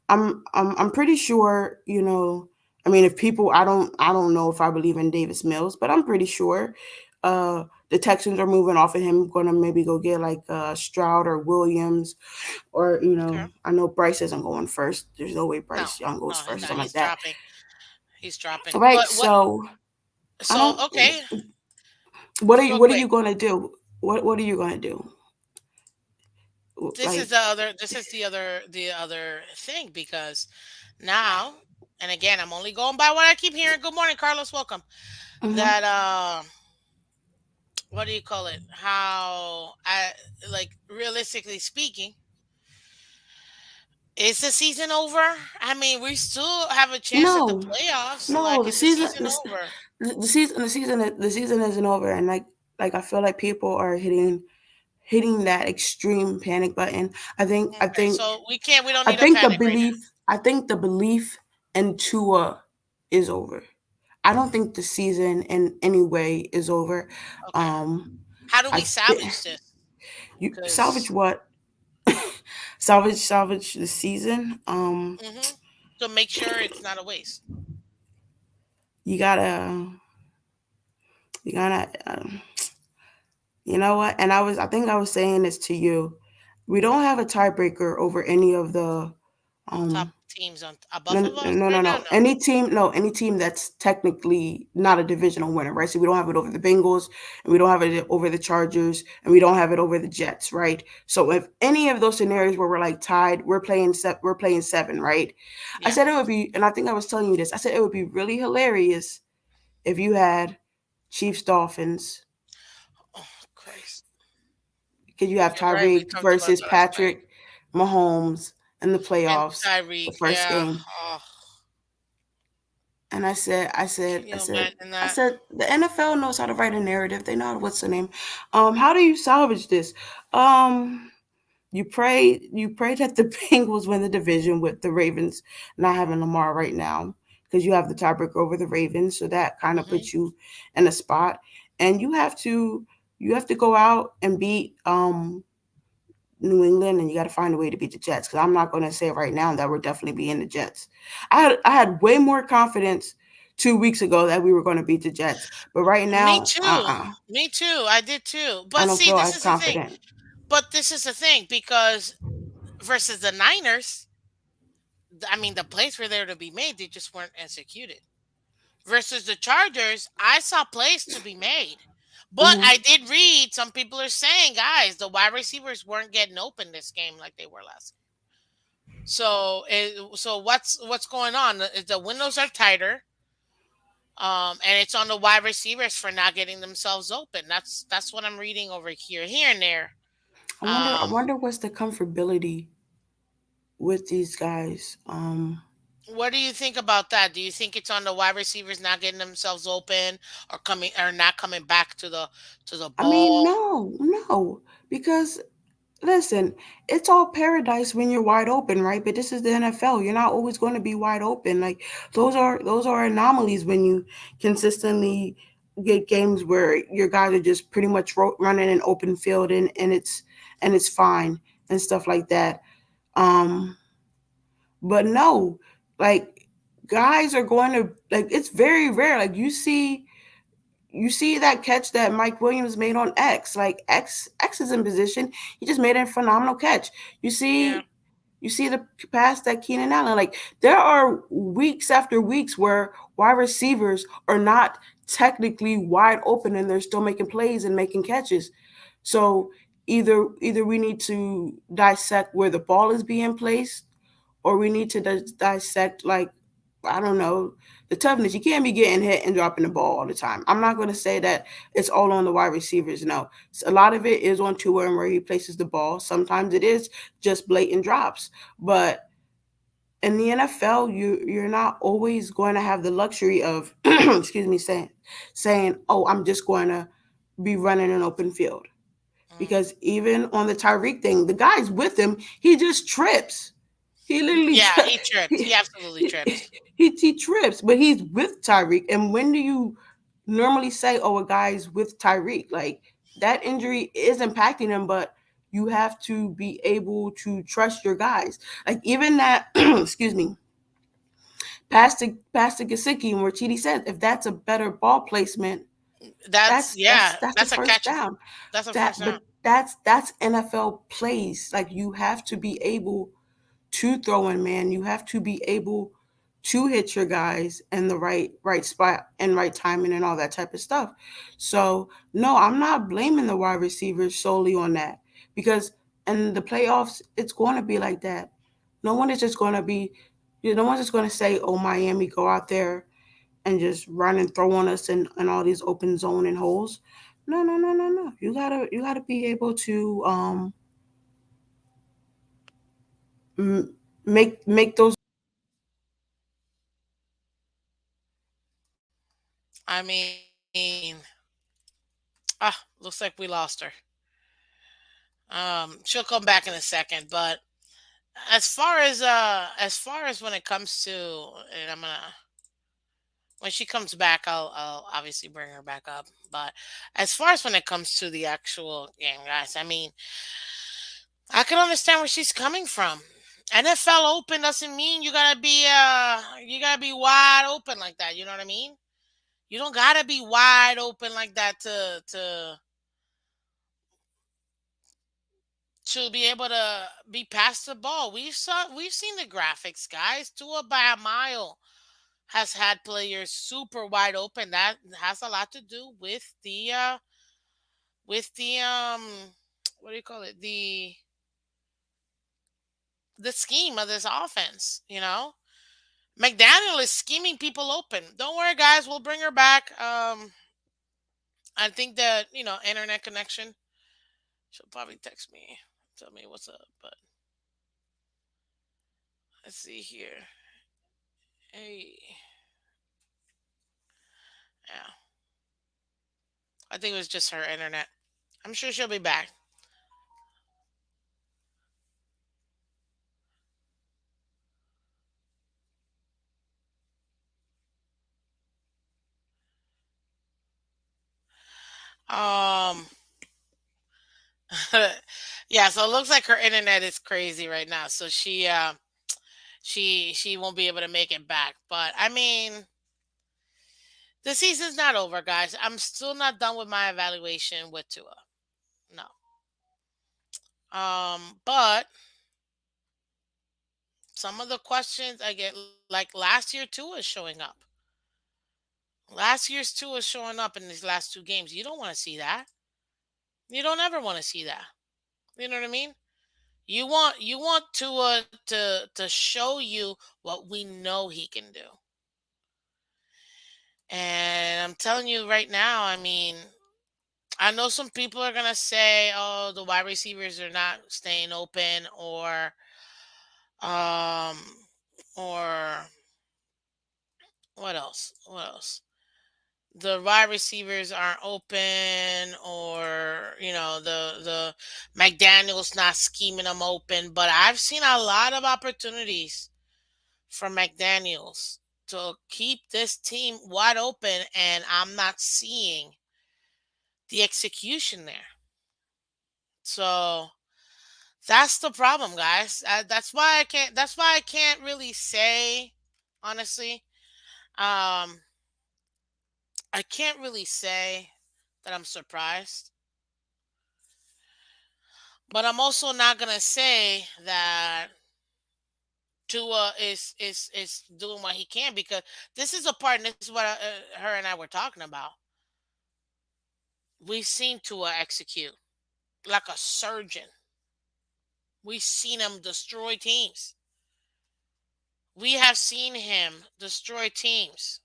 I'm pretty sure, I mean, if people, I don't know if I believe in Davis Mills, but I'm pretty sure the Texans are moving off of him, going to maybe go get like Stroud or Williams, or Okay. I know Bryce isn't going first. There's no way No, Bryce Young goes no, he's first or not. something like He's that. dropping. He's dropping. Right. But what? So I So don't. okay, real What are you quick. gonna do? What are you gonna do? This is Like, the other. This is the other thing because now, and again, I'm only going by what I keep hearing. Good morning, Carlos. Welcome. hmm That what do you call it? How I like realistically speaking, is the season over? I mean, we still have a chance at the no, playoffs. no. Like, is the season over? The season isn't over, and like I feel like people are hitting that extreme panic button. I think I Okay, think so we can't. We don't I need a think the panic right belief I think the belief in Tua is over. I don't think the season in any way is over. now. Okay. Um, How do I we th- salvage this? you salvage Because what? Salvage the season. to make sure it's not a waste. You gotta you gotta you know what? And I think I was saying this to you. We don't have a tiebreaker over any of the um Top teams on above No, of us no, right no, now? no. No. Any team, no, any team that's technically not a divisional winner, right? So we don't have it over the Bengals, and we don't have it over the Chargers, and we don't have it over the Jets, right? So if any of those scenarios where we're like tied, we're playing seven, right? I Yeah. said it would be, and I think I was telling you this. I said it would be really hilarious if you had Chiefs Dolphins, Oh, Christ. because you have You're right. We Tyreek talked about versus that last night. Patrick Mahomes in the And playoffs, the Tyreek, first yeah. game. Oh, And can you imagine I that? said, the NFL knows how to write a narrative. They know what's the name. How do you salvage this? Um, you pray that the Bengals win the division with the Ravens not having Lamar right now because you have the tiebreaker over the Ravens, so that kind of Hmm. puts you in a spot, and you have to go out and beat New England, and you got to find a way to beat the Jets. Because I'm not going to say right now that we're definitely beating the Jets. I had way more confidence 2 weeks ago that we were going to beat the Jets, but right Me now, too. Me too. I did too. I But don't see, feel this as is the thing. confident. But this is the thing because versus the Niners, I mean, the plays were there to be made. They just weren't executed. Versus the Chargers, I saw plays to be made. But Hmm. I did read some people are saying, guys, the wide receivers weren't getting open this game like they were last. So what's going on? Is the windows are tighter, and it's on the wide receivers for not getting themselves open. That's what I'm reading over here and there. I Um, wonder what's the comfortability with these guys. what do you think about that? Do you think it's on the wide receivers not getting themselves open or coming or not coming back to the I mean, ball? no, because listen, it's all paradise when you're wide open, right? But this is the NFL. You're not always going to be wide open. Like those are anomalies when you consistently get games where your guys are just pretty much running an open field, and it's fine and stuff like that. Um, but no, like guys are going to like it's very rare. Like you see that catch that Mike Williams made on X. Like X is in position. He just made a phenomenal catch. You Yeah, see you see the pass that Keenan Allen. Like there are weeks after weeks where wide receivers are not technically wide open and they're still making plays and making catches. So either we need to dissect where the ball is being placed, or we need to dissect, like, I don't know, the toughness. You can't be getting hit and dropping the ball all the time. I'm not going to say that it's all on the wide receivers. No, a lot of it is on Tua and where he places the ball. Sometimes it is just blatant drops, but in the NFL, you're not always going to have the luxury of excuse me, saying, "Oh, I'm just going to be running an open field." mm. Because even on the Tyreek thing, the guy's with him, he just trips. He literally Yeah. He tripped. he, He absolutely tripped. he trips, but he's with Tyreek. And when do you normally say, "Oh, a guy's with Tyreek"? Like that injury is impacting him, but you have to be able to trust your guys. Like even that, excuse me, past to Gasicki, where Chidi said, if that's a better ball placement, That's yeah. that's a That's a first catch. down. That's a That first but down. that's NFL plays. Like you have to be able to throw in man. You have to be able to hit your guys in the right spot and right timing and all that type of stuff. So no, I'm not blaming the wide receivers solely on that, because in the playoffs it's going to be like that. No one is just going to be, no one's just going to say, "Oh, Miami, go out there and just run and throw on us in all these open zone and holes." No, no, no, no, no. You gotta be able to m- make those. I mean, looks like we lost her. She'll come back in a second, but as far as when it comes to, and I'm gonna when she comes back, I'll obviously bring her back up. But as far as when it comes to the actual game, guys, I mean, I can understand where she's coming from. NFL open doesn't mean you gotta be wide open like that. You know what I mean? You don't gotta be wide open like that to be able to be past the ball. We've seen the graphics, guys. Tua by a mile has had players super wide open. That has a lot to do with the what do you call it? The scheme of this offense, you know? McDaniel is scheming people open. Don't worry, guys. We'll bring her back. I think that, internet connection. She'll probably text me, tell me what's up. But let's see here. Hey, yeah. I think it was just her internet. I'm sure she'll be back. Um, yeah. So it looks like her internet is crazy right now. So she won't be able to make it back. But I mean, the season's not over, guys. I'm still not done with my evaluation with Tua. No. But some of the questions I get, like last year, Tua is showing up. Last year's Tua is showing up in these last two games. You don't want to see that. You don't ever want to see that. You know what I mean? You want Tua to show you what we know he can do. And I'm telling you right now, I mean, I know some people are gonna say, "Oh, the wide receivers are not staying open," um, or what else? What else? The wide receivers aren't open, or the McDaniel's not scheming them open. But I've seen a lot of opportunities from McDaniel's to keep this team wide open, and I'm not seeing the execution there. So that's the problem, guys. That's why I can't. That's why I can't really say, honestly. Um, I can't really say that I'm surprised, but I'm also not gonna say that Tua is doing what he can, because this is a part, and this is what her and I were talking about. We've seen Tua execute like a surgeon. We've seen him destroy teams. We have seen him destroy teams.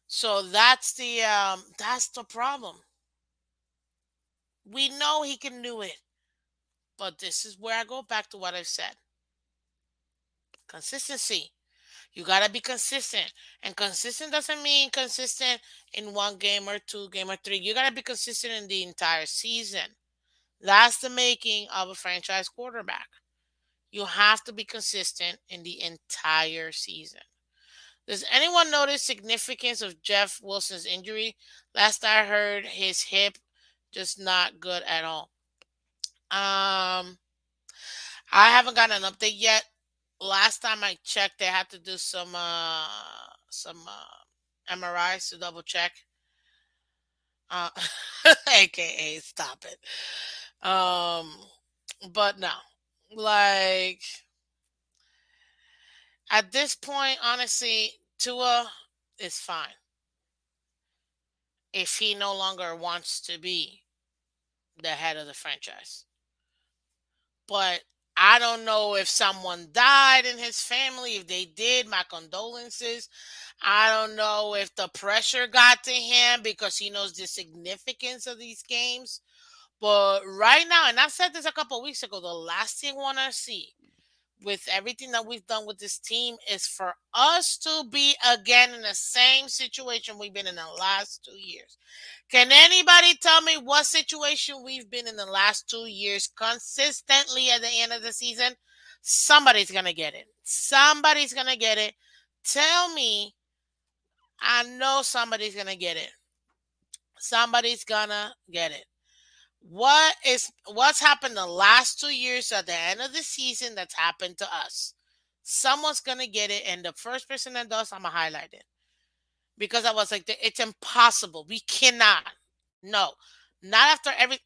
So that's the problem. We know he can do it, but this is where I go back to what I've said. Consistency. You gotta be consistent, and consistent doesn't mean consistent in one game or two game or three. You gotta be consistent in the entire season. That's the making of a franchise quarterback. You have to be consistent in the entire season. Does anyone notice significance of Jeff Wilson's injury? Last I heard, his hip just not good at all. Um, I haven't gotten an update yet. Last time I checked, they had to do some MRIs to double check. Uh, AKA, stop it. Um, but no, like at this point, honestly, Tua is fine if he no longer wants to be the head of the franchise. But I don't know if someone died in his family. If they did, my condolences. I don't know if the pressure got to him because he knows the significance of these games. But right now, and I've said this a couple of weeks ago, the last thing I want to see with everything that we've done with this team is for us to be again in the same situation we've been in the last 2 years. Can anybody tell me what situation we've been in the last 2 years consistently at the end of the season? Somebody's going to get it. Somebody's going to get it. Tell me. I know somebody's going to get it. Somebody's going to get it. What's happened the last 2 years at the end of the season that's happened to us? Someone's going to get it, and the first person that does, I'm going to highlight it. Because I was like, it's impossible. We cannot. No. Not after every.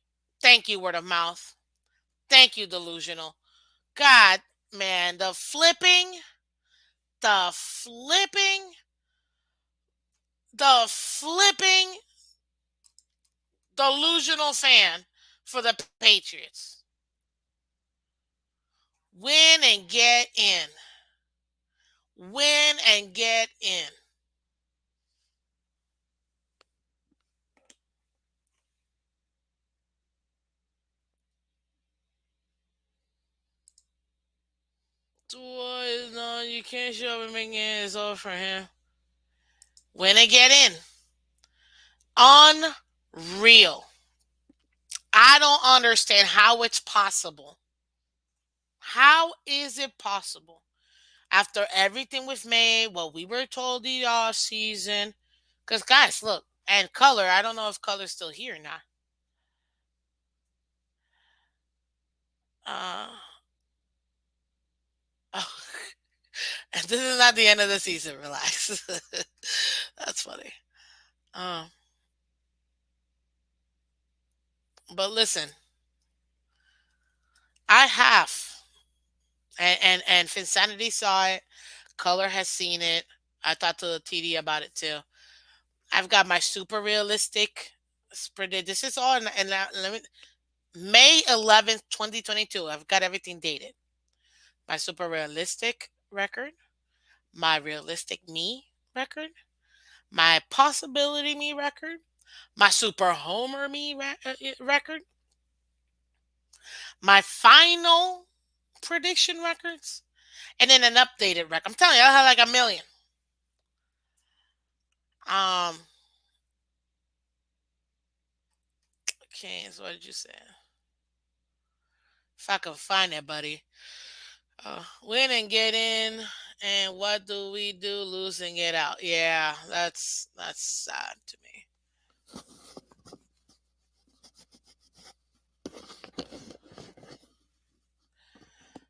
Thank you, word of mouth. Thank you, delusional. God, man, the flipping, the flipping delusional fan for the Patriots. Win and get in. Win and get in. Boy, no, you can't show up and make it over for him. Win and get in. Unreal. I don't understand how it's possible. How is it possible? After everything we've made, what we were told the off season. Because, guys, look, and Color, I don't know if Color's still here or not. Uh, oh, and this is not the end of the season. Relax. That's funny. Um, but listen, I have, and Finsanity saw it. Color has seen it. I talked to the TD about it too. I've got my super realistic spread. This is all let me, May 11th, 2022. I've got everything dated. My super realistic record, my realistic me record, my possibility me record, my super homer me record, my final prediction records, and then an updated record. I'm telling you, I have like a million. Um, okay, so what did you say? If I can find it, buddy. Win and get in, and what do we do? Lose and get out. Yeah, that's sad to me.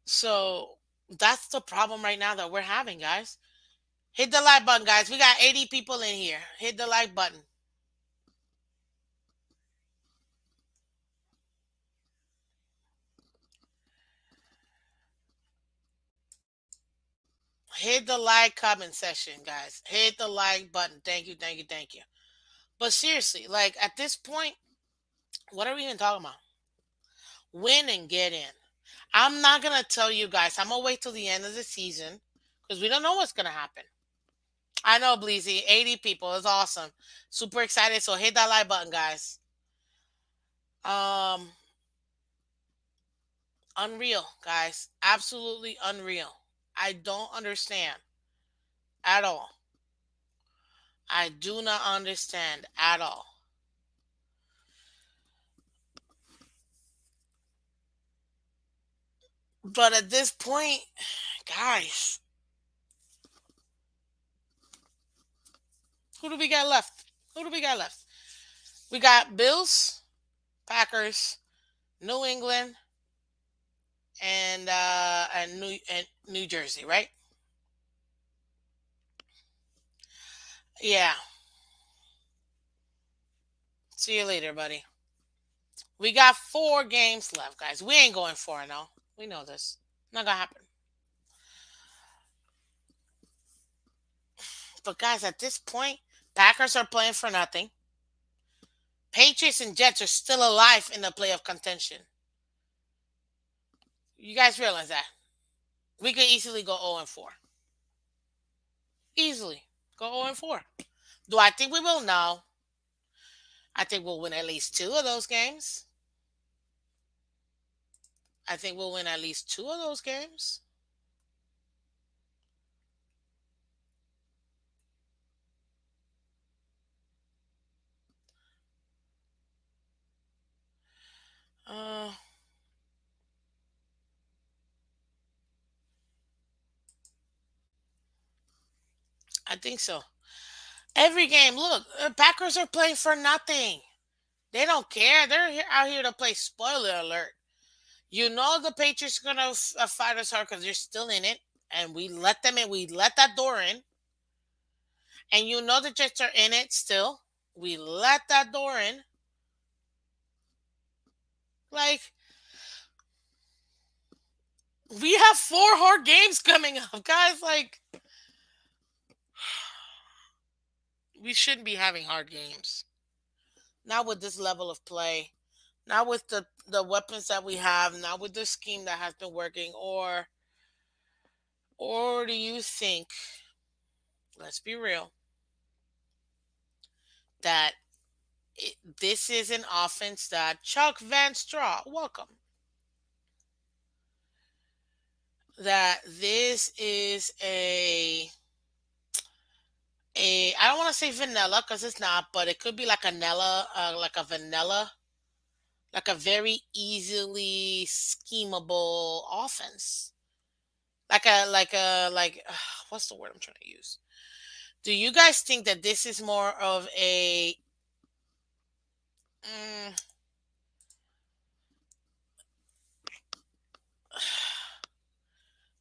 So that's the problem right now that we're having, guys. Hit the like button, guys. We got 80 people in here. Hit the like button. Hit the like comment section, guys. Hit the like button. Thank you, thank you, thank you. But seriously, like at this point, what are we even talking about? Win and get in. I'm not gonna tell you guys. I'm gonna wait till the end of the season because we don't know what's gonna happen. I know, Bleezy. 80 people is awesome. Super excited. So hit that like button, guys. Um, Unreal, guys. Absolutely unreal. I don't understand at all. I do not understand at all. But at this point, guys, who do we got left? Who do we got left? We got Bills, Packers, New England, and New Jersey, right? Yeah. See you later, buddy. We got 4 games left, guys. We ain't going 4-0. We know this. Not gonna happen. But guys, at this point, Packers are playing for nothing. Patriots and Jets are still alive in the playoff contention. You guys realize that? We could easily go 0-4. Easily go 0-4. Do I think we will? No. I think we'll win at least 2 of those games. I think we'll win at least 2 of those games. Uh, I think so. Every game, look, Packers are playing for nothing. They don't care. They're out here to play. Spoiler alert. You know the Patriots are gonna fight us hard because they're still in it, and we let them in. We let that door in, and you know the Jets are in it still. We let that door in. Like, we have four hard games coming up, guys. Like, we shouldn't be having hard games. Not with this level of play. Not with the weapons that we have. Not with the scheme that has been working. Or do you think, let's be real, that this is an offense that Chuck Van Straw, welcome, that this is a I don't want to say vanilla because it's not, but it could be like a vanilla, like a very easily schemable offense, like what's the word I'm trying to use? Do you guys think that this is more of a mm,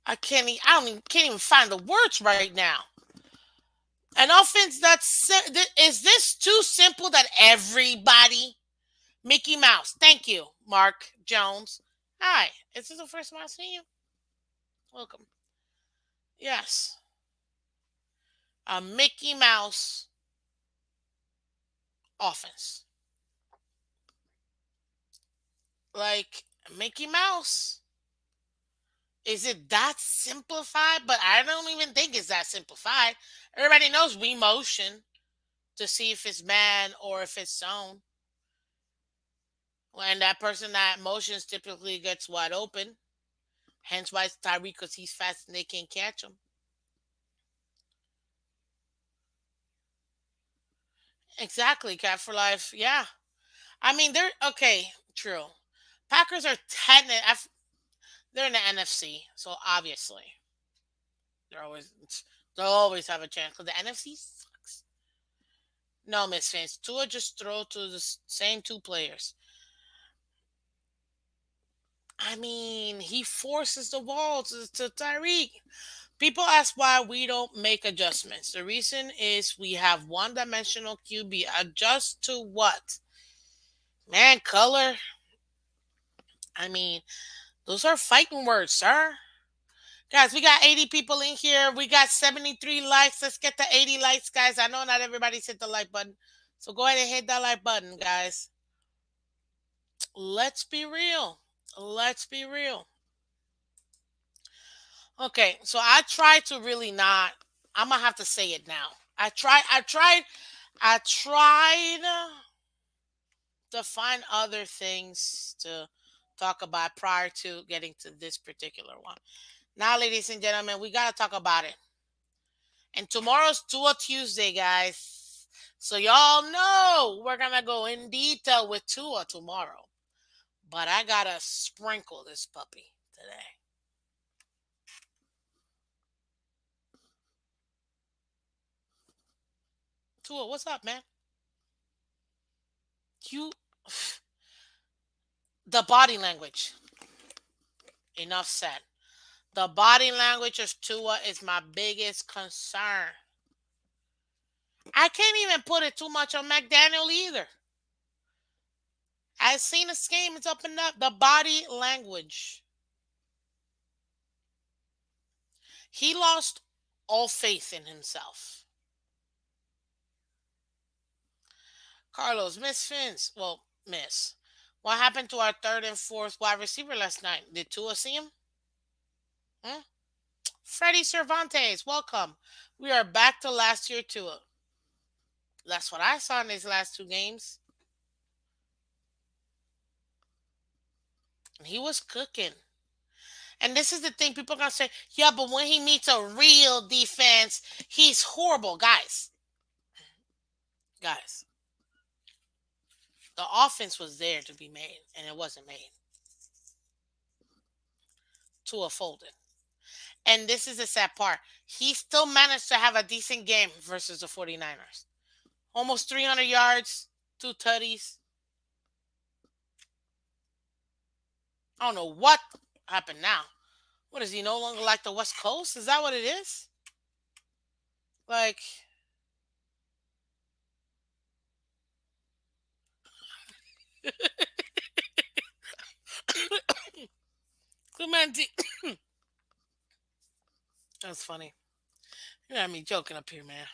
I don't even can't even find the words right now. An offense is this too simple that everybody Mickey Mouse. Thank you, Mark Jones. Hi, is this the first time I've seen you? Welcome. Yes, a Mickey Mouse offense. Like Mickey Mouse. Is it that simplified? But I don't even think it's that simplified. Everybody knows we motion to see if it's man or if it's zone. When that person that motions typically gets wide open. Hence why it's Tyreek because he's fast and they can't catch him. Exactly, Cat for Life. Yeah. I mean, they're okay. True. Packers are they're in the NFC, so obviously they're always they'll always have a chance because the NFC sucks. No, Miss Fans, Tua just throw to the same two players. I mean, he forces the ball to Tyreek. People ask why we don't make adjustments. The reason is we have one-dimensional QB. Adjust to what? Man, color. I mean, those are fighting words, sir. Guys, we got 80 people in here. We got 73 likes. Let's get to 80 likes, guys. I know not everybody's hit the like button. So go ahead and hit that like button, guys. Let's be real. Let's be real. Okay, so I try to really not. I'm gonna have to say it now. I tried to find other things to talk about prior to getting to this particular one. Now, ladies and gentlemen, we gotta talk about it. And tomorrow's Tua Tuesday, guys. So y'all know we're gonna go in detail with Tua tomorrow. But I gotta sprinkle this puppy today. Tua, what's up, man? You the body language. Enough said. The body language of Tua is my biggest concern. I can't even put it too much on McDaniel either. I've seen this game, it's up and up. The body language. He lost all faith in himself. Carlos, Miss Phins. Well, Miss. What happened to our third and fourth wide receiver last night? Did Tua see him? Hmm? Freddie Cervantes, welcome. We are back to last year Tua. That's what I saw in these last two games. He was cooking. And this is the thing people are going to say, yeah, but when he meets a real defense, he's horrible. Guys, the offense was there to be made, and it wasn't made. Tua folded. And this is the sad part. He still managed to have a decent game versus the 49ers. Almost 300 yards, two tutties. I don't know what happened now. What is he no longer like the West Coast? Is that what it is? Like, Good man. That's funny. You know me joking up here, man.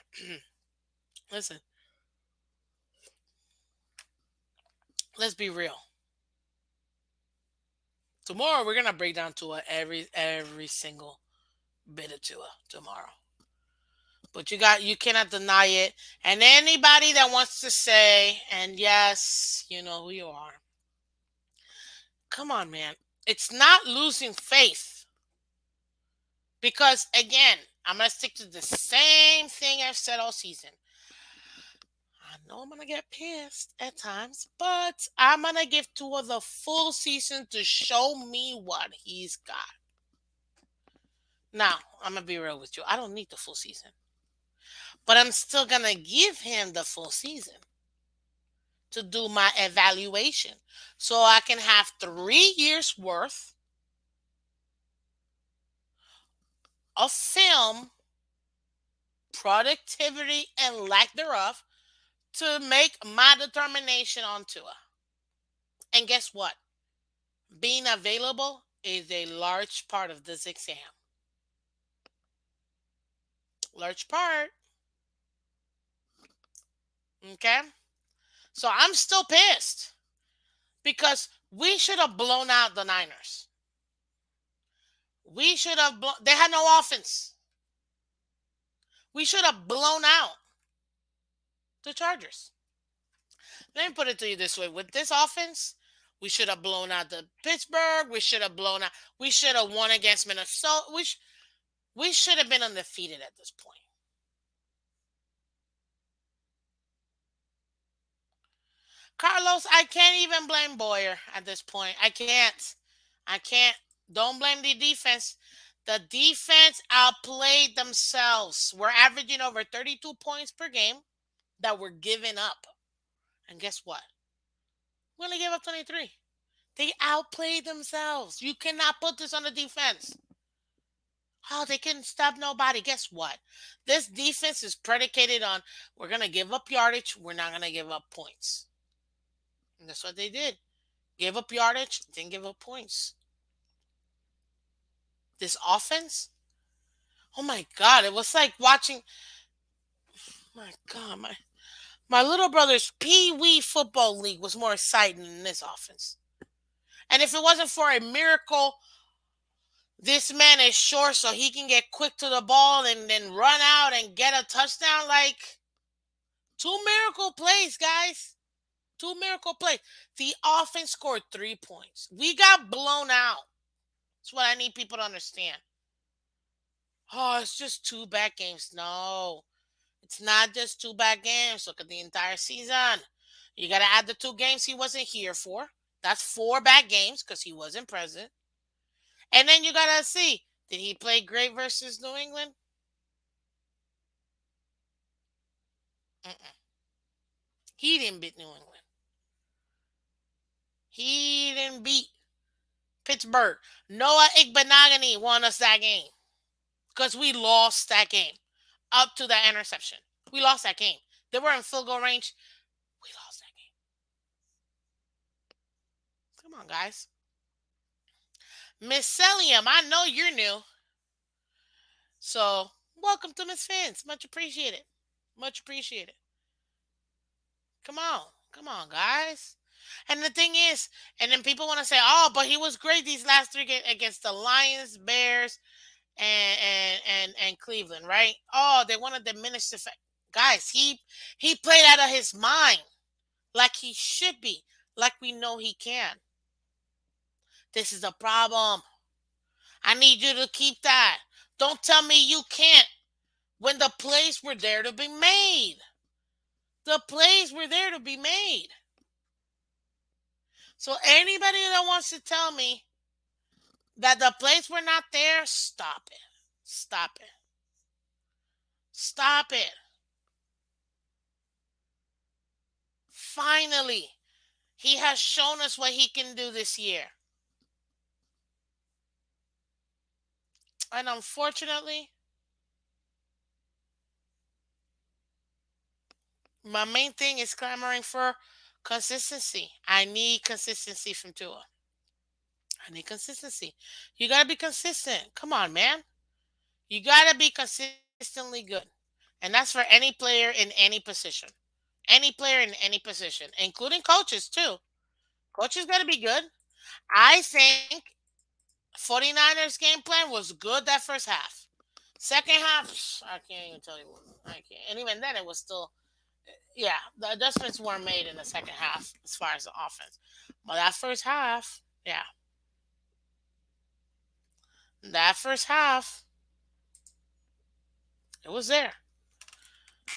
Listen, let's be real. Tomorrow we're gonna break down Tua every single bit of Tua tomorrow. But you cannot deny it. And anybody that wants to say, and yes, you know who you are. Come on, man. It's not losing faith. Because again, I'm gonna stick to the same thing I've said all season. I know I'm gonna get pissed at times, but I'm gonna give Tua the full season to show me what he's got. Now, I'm gonna be real with you. I don't need the full season, but I'm still gonna give him the full season to do my evaluation, so I can have 3 years worth of film, productivity, and lack thereof to make my determination on Tua. And guess what? Being available is a large part of this exam. Large part. Okay? So I'm still pissed because we should have blown out the Niners. We should have they had no offense. We should have blown out the Chargers. Let me put it to you this way. With this offense, we should have blown out the Pittsburgh. We should have blown out. We should have won against Minnesota. We should have been undefeated at this point. Carlos, I can't even blame Boyer at this point. I can't. I can't. Don't blame the defense. The defense outplayed themselves. We're averaging over 32 points per game that we're giving up. And guess what? We only gave up 23. They outplayed themselves. You cannot put this on the defense. Oh, they couldn't stop nobody. Guess what? This defense is predicated on we're going to give up yardage. We're not going to give up points. And that's what they did. Gave up yardage, didn't give up points. This offense, oh my God, it was like watching, my God, my little brother's Pee Wee Football League was more exciting than this offense. And if it wasn't for a miracle, this man is short so he can get quick to the ball and then run out and get a touchdown. Like, two miracle plays, guys. Two miracle plays. The offense scored 3 points. We got blown out. That's what I need people to understand. Oh, it's just two bad games. No, it's not just two bad games. Look at the entire season. You got to add the 2 games he wasn't here for. That's 4 bad games because he wasn't present. And then you got to see, did he play great versus New England? Mm-mm. He didn't beat New England. He didn't beat Pittsburgh. Noah Igbenogany won us that game because we lost that game up to that interception. We lost that game. They were in field goal range. We lost that game. Come on, guys. Miss Celium, I know you're new. So, welcome to Miss Phins. Much appreciated. Much appreciated. Come on. Come on, guys. And the thing is, and then people want to say, oh, but he was great these last 3 games against the Lions, Bears, and Cleveland, right? Oh, they want to diminish the fact. Guys, he played out of his mind like he should be, like we know he can. This is a problem. I need you to keep that. Don't tell me you can't when the plays were there to be made. The plays were there to be made. So anybody that wants to tell me that the plays were not there, stop it. Stop it. Stop it. Finally, he has shown us what he can do this year. And unfortunately, my main thing is clamoring for consistency. I need consistency from Tua. I need consistency. You gotta be consistent. Come on, man. You gotta be consistently good. And that's for any player in any position. Any player in any position, including coaches too. Coaches gotta be good. I think 49ers game plan was good that first half. Second half, I can't even tell you what. I can't. And even then, it was still, yeah, the adjustments weren't made in the second half as far as the offense. But that first half, yeah, that first half, it was there.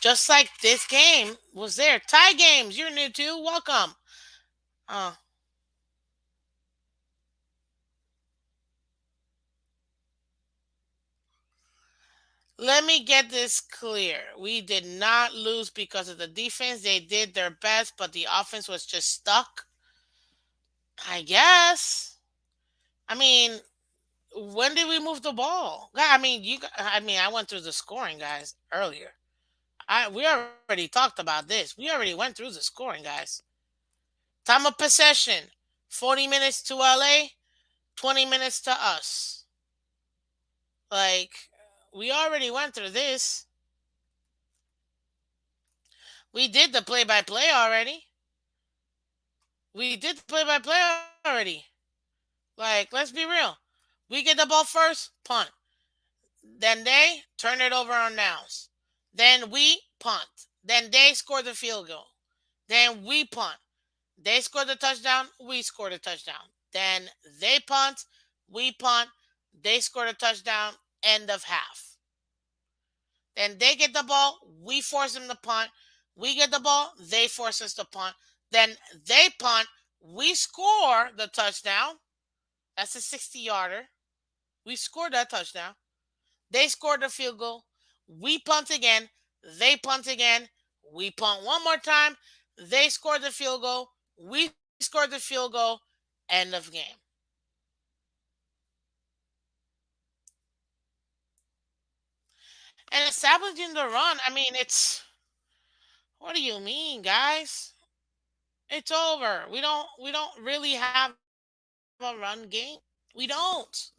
Just like this game was there. Tie games, you're new too. Welcome. Uh, Let me get this clear. We did not lose because of the defense. They did their best, but the offense was just stuck. I guess. I mean, when did we move the ball? I mean, I mean, I went through the scoring, guys, earlier. We already talked about this. We already went through the scoring, guys. Time of possession: 40 minutes to LA, 20 minutes to us. Like, we already went through this. We did the play by play already. We did the play by play already. Like, let's be real. We get the ball first, punt. Then they turn it over on downs. Then we punt. Then they score the field goal. Then we punt. They score the touchdown. We score the touchdown. Then they punt. We punt. They score the touchdown. End of half. Then they get the ball. We force them to punt. We get the ball. They force us to punt. Then they punt. We score the touchdown. That's a 60-yarder. We scored that touchdown. They scored the field goal. We punt again. They punt again. We punt one more time. They scored the field goal. We scored the field goal. End of game. And establishing the run, I mean, it's, what do you mean, guys? It's over. We don't really have a run game. We don't.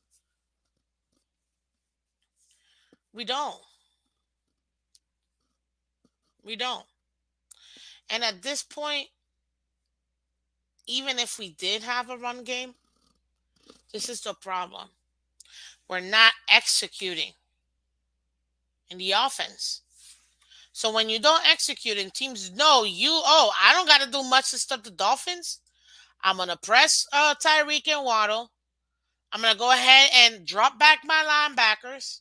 We don't. We don't. And at this point, even if we did have a run game, this is the problem. We're not executing in the offense. So when you don't execute and teams know you, oh, I don't got to do much to stop the Dolphins. I'm going to press Tyreek and Waddle. I'm going to go ahead and drop back my linebackers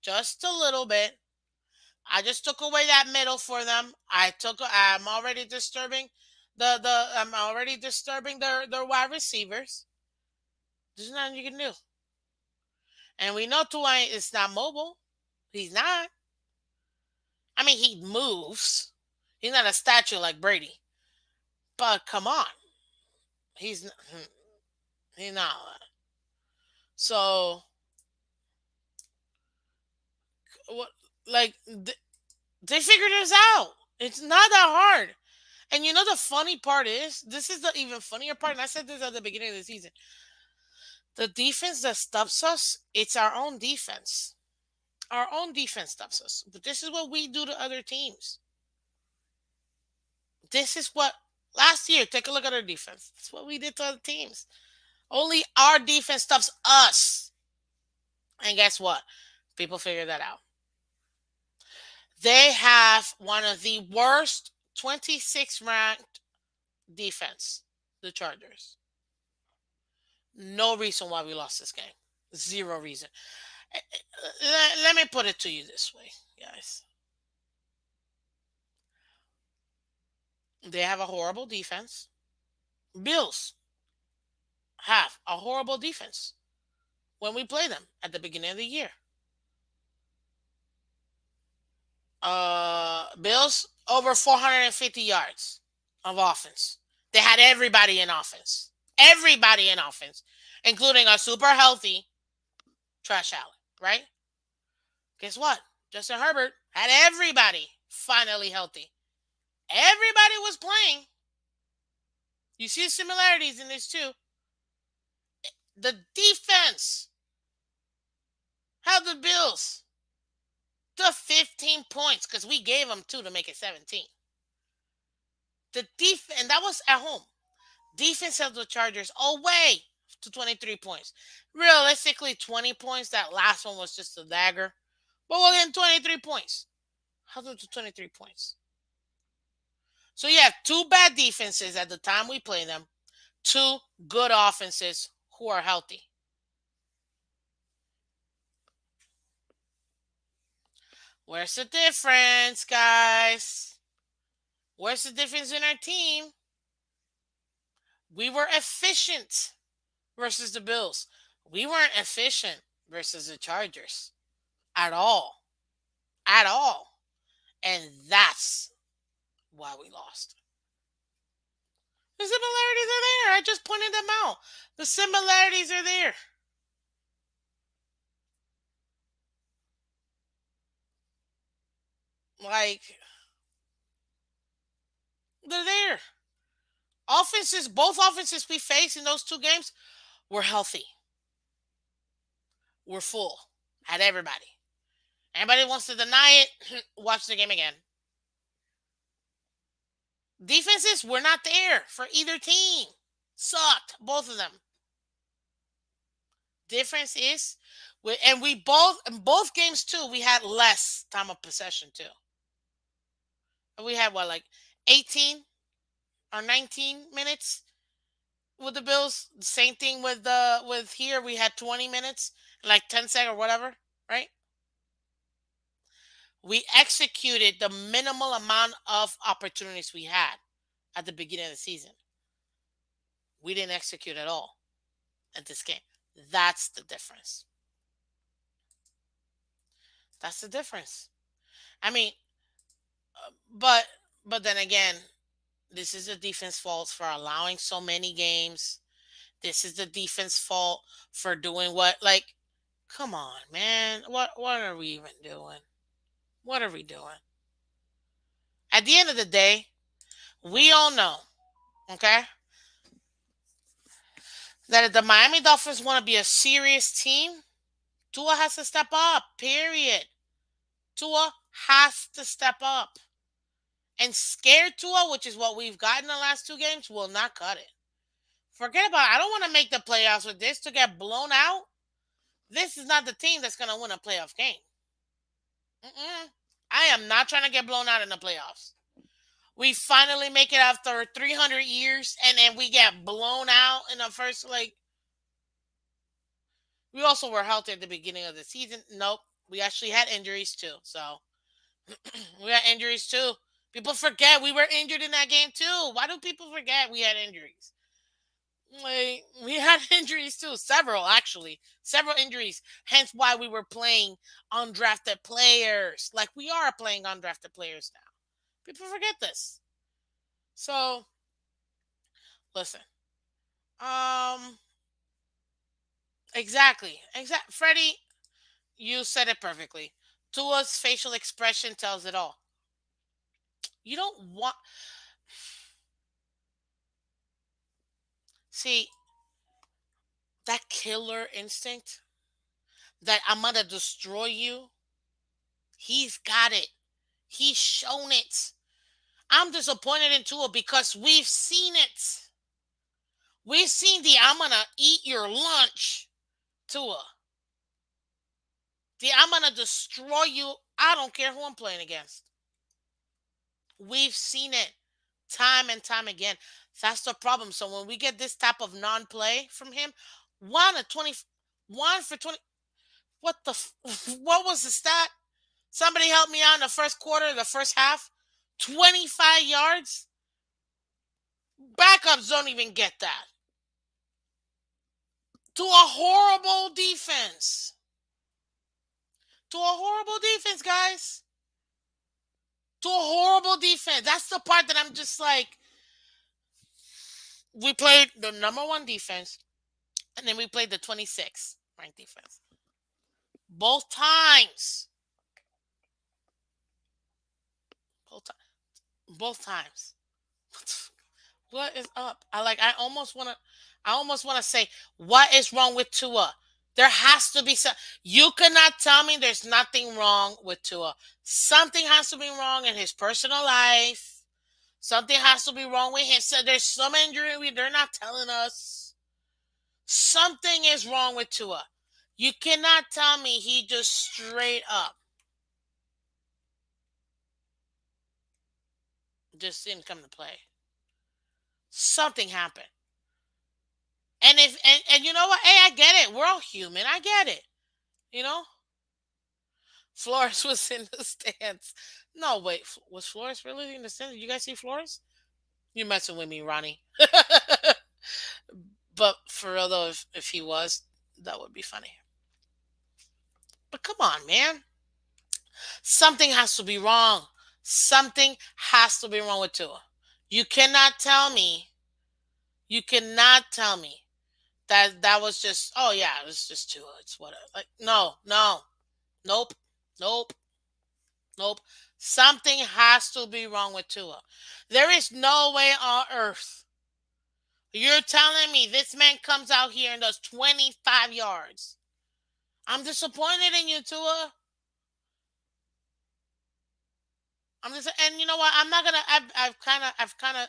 just a little bit. I just took away that middle for them. I'm already disturbing I'm already disturbing their wide receivers. There's nothing you can do. And we know Tua is not mobile. He's not. I mean, he moves. He's not a statue like Brady. But come on, he's he's not. So what? Like they figured this out. It's not that hard. And you know the funny part is, this is the even funnier part. And I said this at the beginning of the season. The defense that stops us, it's our own defense. Our own defense stops us. But this is what we do to other teams. This is what last year. Take a look at our defense. That's what we did to other teams. Only our defense stops us. And guess what? People figure that out. They have one of the worst 26 ranked defense, the Chargers. No reason why we lost this game. Zero reason. Let me put it to you this way, guys. They have a horrible defense. Bills have a horrible defense when we play them at the beginning of the year. Bills over 450 yards of offense. They had everybody in offense. Everybody in offense, including our super healthy Trash Allen, right? Guess what? Justin Herbert had everybody finally healthy. Everybody was playing. You see similarities in this too. The defense held the Bills to 15 points because we gave them two to make it 17. The defense, and that was at home. Defense held the Chargers away to 23 points. Realistically, 20 points. That last one was just a dagger. But we're getting 23 points. Held them to 23 points. So you have two bad defenses at the time we play them, two good offenses who are healthy. Where's the difference, guys? Where's the difference in our team? We were efficient versus the Bills. We weren't efficient versus the Chargers at all. At all. And that's why we lost. The similarities are there. I just pointed them out. The similarities are there. Like, they're there. Both offenses we faced in those two games were healthy. We're full. Had everybody. Anybody wants to deny it, watch the game again. Defenses were not there for either team. Sucked, both of them. Difference is, and we both in both games too. We had less time of possession too. We had what, like 18 or 19 minutes with the Bills. Same thing with here. We had 20 minutes, like 10 seconds or whatever, right? We executed the minimal amount of opportunities we had at the beginning of the season. We didn't execute at all at this game. That's the difference. That's the difference. I mean, but but then again, this is the defense fault for allowing so many games. This is the defense fault for doing what, like, come on, man. What are we even doing? What are we doing? At the end of the day, we all know, okay, that if the Miami Dolphins want to be a serious team, Tua has to step up. Period. Tua has to step up. And scared Tua, which is what we've gotten the last two games, will not cut it. Forget about it. I don't want to make the playoffs with this to get blown out. This is not the team that's going to win a playoff game. Mm-mm. I am not trying to get blown out in the playoffs. We finally make it after 300 years, and then we get blown out in the first, like, we also were healthy at the beginning of the season. Nope. We actually had injuries too. So we had injuries too. People forget we were injured in that game too. Why do people forget we had injuries? Like, we had injuries too. Several, actually. Several injuries. Hence why we were playing undrafted players. Like, we are playing undrafted players now. People forget this. So, listen. Um, exactly. Freddie, you said it perfectly. Tua's facial expression tells it all. You don't want. See, that killer instinct, that I'm going to destroy you, he's got it. He's shown it. I'm disappointed in Tua because we've seen it. We've seen the I'm going to eat your lunch, Tua. The I'm going to destroy you. I don't care who I'm playing against. We've seen it time and time again. That's the problem. So when we get this type of non-play from him, 1 for 20. What the? What was the stat? Somebody help me out in the first quarter, the first half. 25 yards. Backups don't even get that. To a horrible defense. To a horrible defense, guys. To a horrible defense. That's the part that I'm just like, we played the number one defense, and then we played the 26th ranked defense. Both times. Both, both times. What is up? I almost want to. I almost want to say, what is wrong with Tua? There has to be some. You cannot tell me there's nothing wrong with Tua. Something has to be wrong in his personal life. Something has to be wrong with him. So there's some injury they're not telling us. Something is wrong with Tua. You cannot tell me he just straight up just didn't come to play. Something happened. And you know what? Hey, I get it. We're all human. I get it. You know, Flores was in the stands. No, wait, was Flores really in the stands? Did you guys see Flores? You're messing with me, Ronnie. But for real though, if he was, that would be funny. But come on, man. Something has to be wrong. Something has to be wrong with Tua. You cannot tell me. You cannot tell me that was just. Oh yeah, it was just Tua. It's whatever. Like no, no, nope, nope, nope. Something has to be wrong with Tua. There is no way on earth you're telling me this man comes out here and does 25 yards. I'm disappointed in you, Tua. I'm just, and you know what? I'm not gonna. I've kind of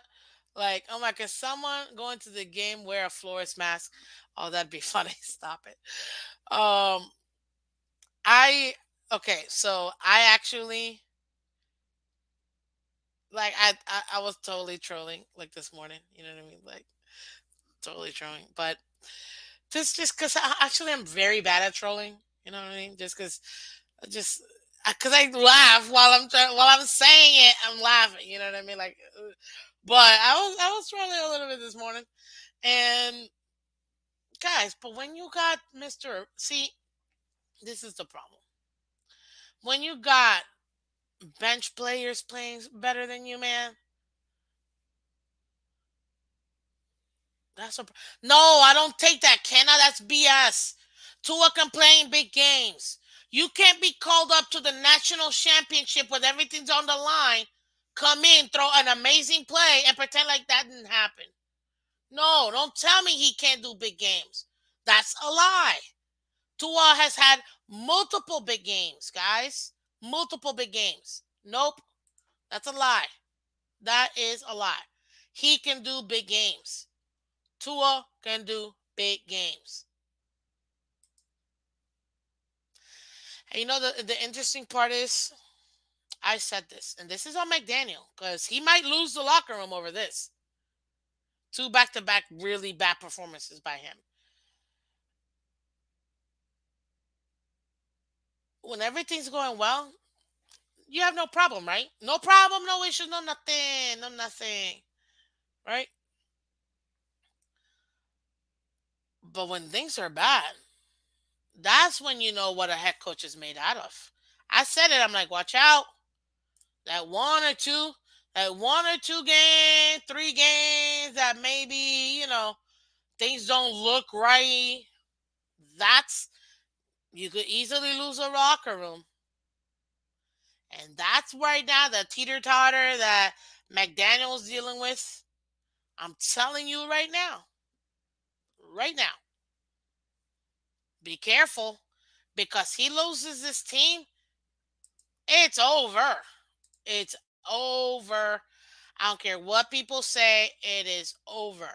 like, oh my, can someone go into the game wear a Flores mask? Oh, that'd be funny. Stop it. Um, I okay. So I actually like I was totally trolling like this morning. You know what I mean? Like totally trolling, but just because actually I'm very bad at trolling. You know what I mean? Just because I laugh while I'm saying it, I'm laughing. You know what I mean? Like, but I was trolling a little bit this morning, and guys, but when you got Mister, see, this is the problem. When you got bench players playing better than you, man, that's a no. I don't take that, Kenna. That's BS. Tua can play in big games. You can't be called up to the national championship with everything's on the line. Come in, throw an amazing play, and pretend like that didn't happen. No, don't tell me he can't do big games. That's a lie. Tua has had multiple big games, guys. Multiple big games. Nope, that's a lie. That is a lie. He can do big games. Tua can do big games. And you know the interesting part is I said this, and this is on McDaniel because he might lose the locker room over this. Two back to back really bad performances by him. When everything's going well, you have no problem, right? No problem, no issues, no nothing, no nothing, right? But when things are bad, that's when you know what a head coach is made out of. I said it. I'm like, watch out. That one or two games, 3 games that maybe things don't look right. That's you could easily lose a locker room, and that's right now the teeter totter that McDaniel's dealing with. I'm telling you right now, be careful because he loses this team. It's over. It's over. I don't care what people say. It is over.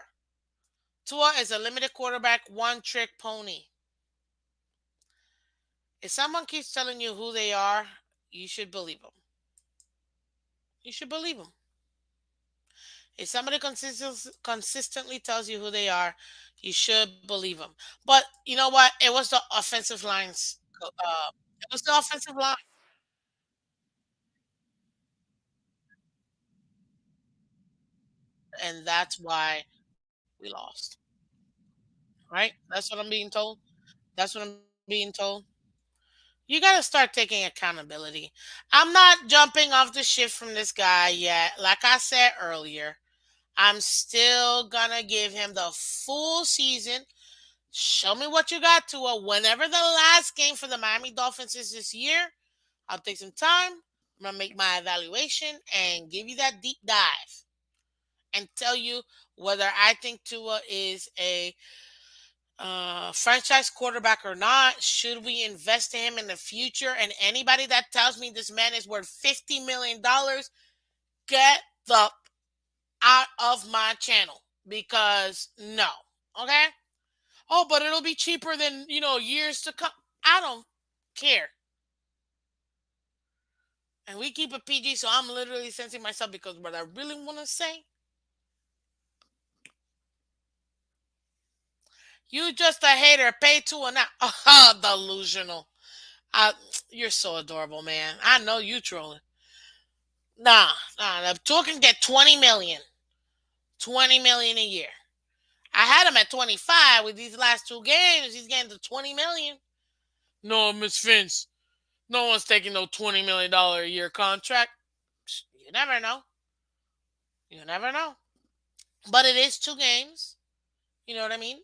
Tua is a limited quarterback, one trick pony. If someone keeps telling you who they are, you should believe them. You should believe them. If somebody consistently tells you who they are, you should believe them. But you know what? It was the offensive lines. It was the offensive line, and that's why we lost. Right? That's what I'm being told. That's what I'm being told. You got to start taking accountability. I'm not jumping off the ship from this guy yet. Like I said earlier, I'm still gonna give him the full season. Show me what you got to whenever the last game for the Miami Dolphins is this year. I'll take some time. I'm gonna make my evaluation and give you that deep dive. and tell you whether I think Tua is a franchise quarterback or not. Should we invest in him in the future? And anybody that tells me this man is worth $50 million, get the out of my channel because no. Okay? Oh, but it'll be cheaper than, years to come. I don't care. And we keep it PG, so I'm literally censoring myself because what I really want to say, you just a hater. Pay to or not. Oh, delusional. I, you're so adorable, man. I know you trolling. Nah, nah. The tour can get 20 million. 20 million a year. I had him at 25 with these last two games. He's getting to 20 million. No, Miss Phins. No one's taking no $20 million a year contract. You never know. You never know. But it is two games. You know what I mean?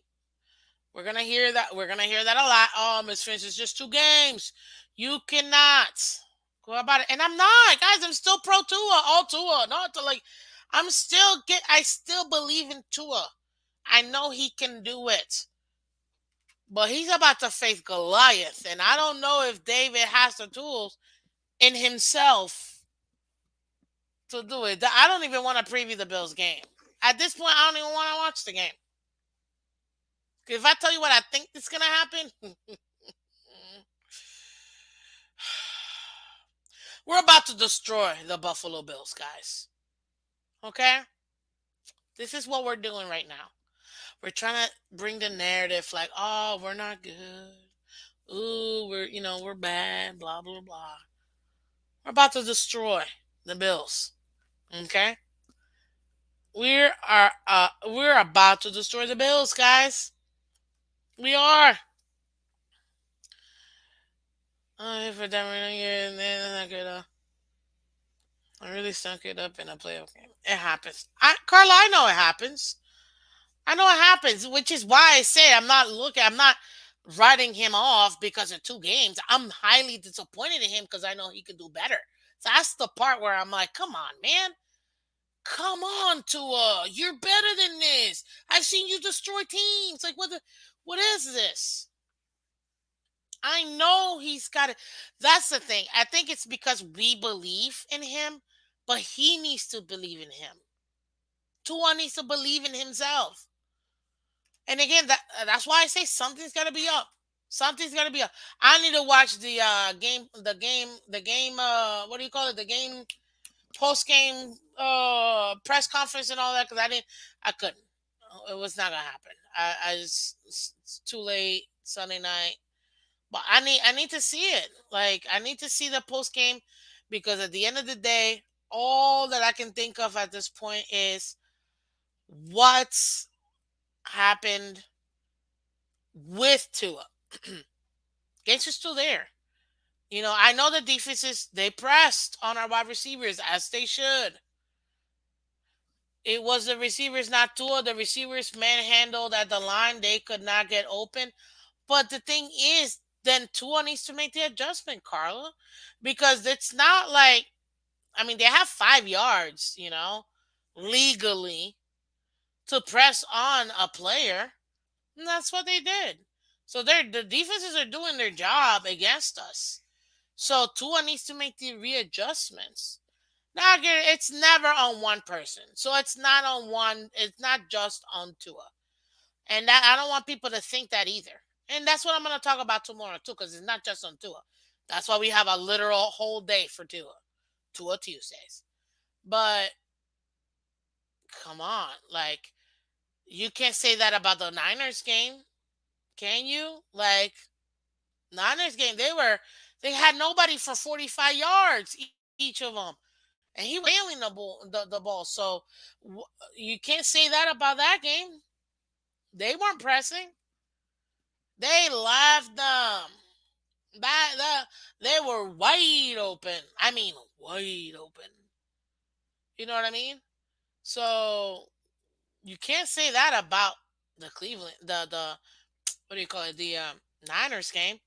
We're gonna hear that. We're gonna hear that a lot. Oh, Miss Finch, it's just two games. You cannot go about it. And I'm not, guys. I'm still pro Tua, all Tua. Not to like. I'm still get. I still believe in Tua. I know he can do it, but he's about to face Goliath, and I don't know if David has the tools in himself to do it. I don't even want to preview the Bills game. At this point, I don't even want to watch the game. If I tell you what I think is gonna happen, we're about to destroy the Buffalo Bills, guys. Okay? This is what we're doing right now. We're trying to bring the narrative like, oh, we're not good. Ooh, we're bad, blah, blah, blah. We're about to destroy the Bills. Okay? We're about to destroy the Bills, guys. We are. Oh, for them, not good. I really stunk it up in a playoff game. It happens. Carla, I know it happens. I know it happens, which is why I say I'm not writing him off because of two games. I'm highly disappointed in him because I know he could do better. So that's the part where I'm like, come on, man. Come on, Tua. You're better than this. I've seen you destroy teams. Like what is this? I know he's got it. That's the thing. I think it's because we believe in him, but he needs to believe in him. Tua needs to believe in himself. And again, that's why I say something's got to be up. Something's got to be up. I need to watch the game. What do you call it? The game post game press conference and all that because I couldn't. It was not gonna happen. I just it's too late Sunday night. But I need to see it. Like I need to see the post game because at the end of the day, all that I can think of at this point is what's happened with Tua. Gates is still there. I know the defenses they pressed on our wide receivers as they should. It was the receivers, not Tua. The receivers manhandled at the line. They could not get open. But the thing is, then Tua needs to make the adjustment, Carla, because it's not like they have 5 yards, legally to press on a player. And that's what they did. So the defenses are doing their job against us. So Tua needs to make the readjustments. Now again, it's never on one person. So it's not on one. It's not just on Tua, and that I don't want people to think that either. And that's what I'm going to talk about tomorrow too, because it's not just on Tua. That's why we have a literal whole day for Tua Tuesdays. But come on, like you can't say that about the Niners game, can you? Like Niners game, they had nobody for 45 yards each of them, and he was failing the ball. So you can't say that about that game. They weren't pressing. They left them. They were wide open. I mean, wide open. You know what I mean? So you can't say that about the Cleveland, the what do you call it, the Niners game,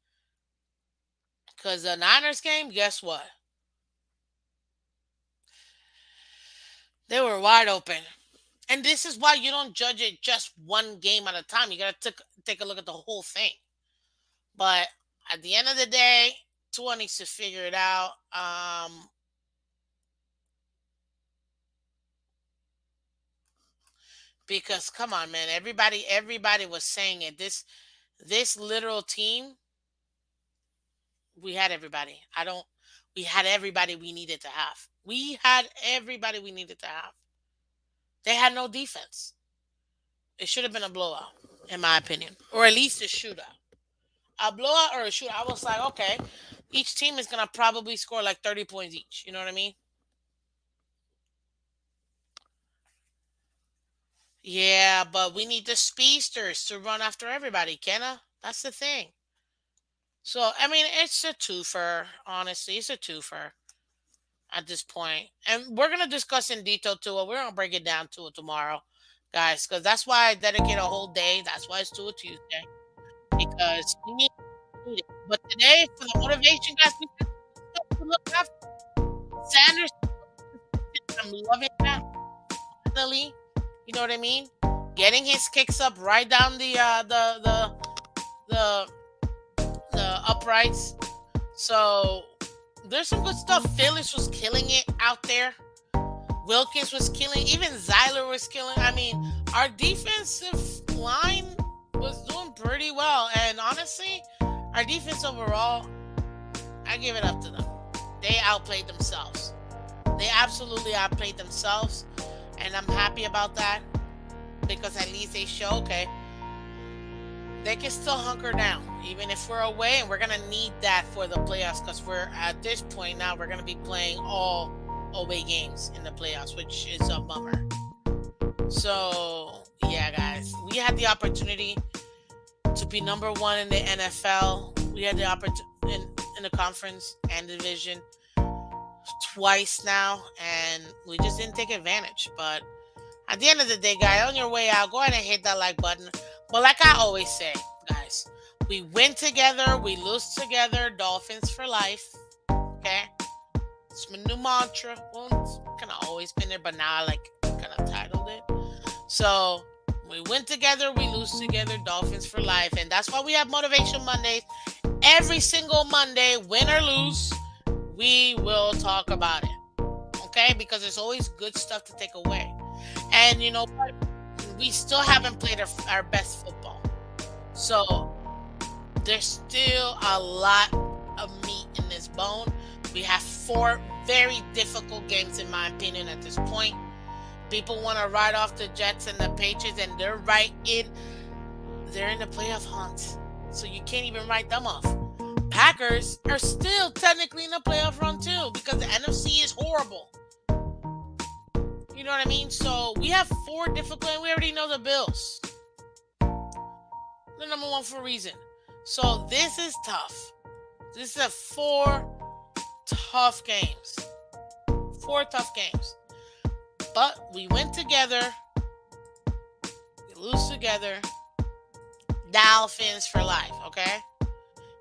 because the Niners game, guess what? They were wide open. And this is why you don't judge it just one game at a time. You got to take a look at the whole thing. But at the end of the day, Tua needs to figure it out. Because come on, man, everybody was saying it. This literal team, we had everybody. I don't. We had everybody we needed to have. We had everybody we needed to have. They had no defense. It should have been a blowout, in my opinion, or at least a shootout. A blowout or a shootout. I was like, okay, each team is gonna probably score like 30 points each. You know what I mean? Yeah, but we need the speedsters to run after everybody, Kenna. That's the thing. So I mean, it's a twofer. Honestly, it's a twofer at this point, and we're gonna discuss in detail to it. We're gonna break it down to it tomorrow, guys, because that's why I dedicate a whole day. That's why it's to a Tuesday because we need it. But today, for the motivation, guys, we got stuff to look after. Sanders, I'm loving that. Finally, you know what I mean? Getting his kicks up right down the the uprights. So there's some good stuff. Phyllis was killing it out there. Wilkins was killing. Even Zyler was killing. I mean, our defensive line was doing pretty well. And honestly, our defense overall, I give it up to them. They outplayed themselves. They absolutely outplayed themselves. And I'm happy about that because at least they show, okay, they can still hunker down even if we're away, and we're gonna need that for the playoffs because we're at this point now we're gonna be playing all away games in the playoffs, which is a bummer. So yeah, guys, we had the opportunity to be number one in the NFL. We had the opportunity in the conference and division twice now, and we just didn't take advantage. But at the end of the day, guys, on your way out, go ahead and hit that like button. But like I always say, guys, we win together, we lose together. Dolphins for life. Okay, it's my new mantra. Well, it's kind of always been there, but now I like kind of titled it. So we win together, we lose together. Dolphins for life, and that's why we have Motivation Mondays every single Monday, win or lose. We will talk about it. Okay, because there's always good stuff to take away. And you know what? We still haven't played our best football. So there's still a lot of meat in this bone. We have four very difficult games, in my opinion, at this point. People want to write off the Jets and the Patriots, and they're in the playoff hunt. So you can't even write them off. Packers are still technically in the playoff run too because the NFC is horrible. You know what I mean? So we have four difficult, and we already know the Bills. They're number one for a reason. So this is tough. This is four tough games. Four tough games. But we win together. We lose together. Dolphins for life, okay?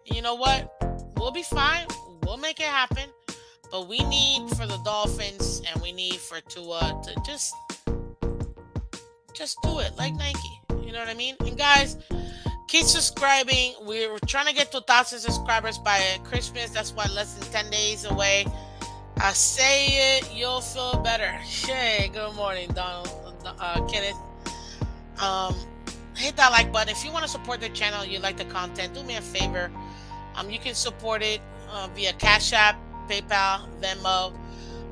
And you know what? We'll be fine. We'll make it happen. But we need for the Dolphins and we need for Tua to just do it like Nike. You know what I mean? And guys, keep subscribing. We're trying to get to 1,000 subscribers by Christmas. That's why less than 10 days away. I say it, you'll feel better. Hey, good morning, Donald, Kenneth. Um, Hit that like button if you want to support the channel. You like the content. Do me a favor. You can support it via Cash App, PayPal, Venmo.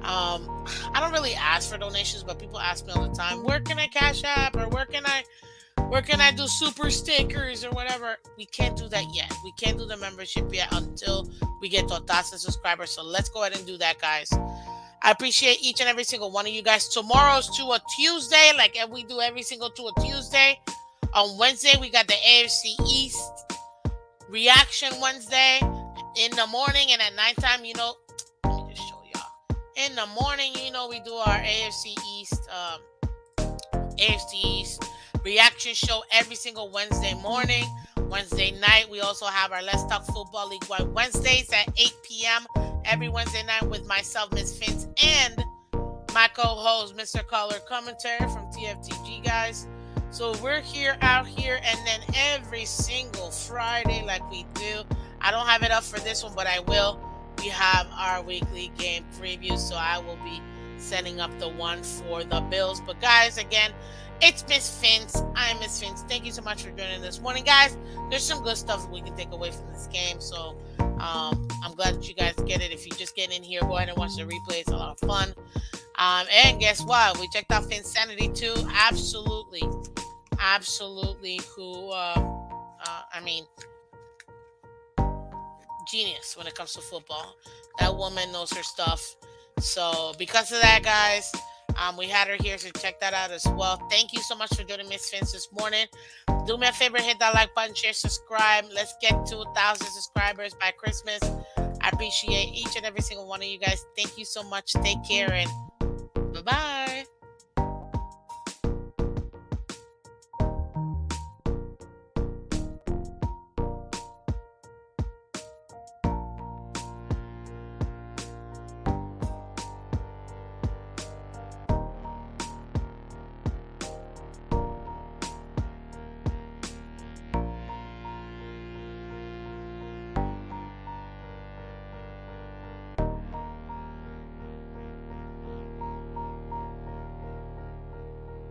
I don't really ask for donations, but people ask me all the time, where can I Cash App or where can I do super stickers or whatever? We can't do that yet. We can't do the membership yet until we get to 1,000 subscribers. So let's go ahead and do that, guys. I appreciate each and every single one of you guys. Tomorrow's to a Tuesday, like we do every single to a Tuesday. On Wednesday, we got the AFC East Reaction Wednesday in the morning, and at nighttime, let me just show y'all. In the morning, we do our AFC East reaction show every single Wednesday morning. Wednesday night, we also have our Let's Talk Football League Wide Wednesdays at 8 p.m. every Wednesday night with myself, Miss Phins, and My co-host, Mr. Color Commentary from TFTG, guys. So we're here out here, and then every single Friday, like we do. I don't have it up for this one, but I will. We have our weekly game preview, so I will be setting up the one for the Bills. But guys, again, it's Miss Phins. I'm Miss Phins. Thank you so much for joining this morning, guys. There's some good stuff we can take away from this game, so I'm glad that you guys get it. If you just get in here, go ahead and watch the replay. It's a lot of fun. And guess what? We checked out Finsanity too. Absolutely, absolutely. I mean, genius when it comes to football. That woman knows her stuff. So because of that, guys, we had her here, so check that out as well. Thank you so much for joining Miss Fins this morning. Do me a favor, hit that like button, share, subscribe. Let's get to 1,000 subscribers by Christmas. I appreciate each and every single one of you guys. Thank you so much. Take care and bye bye.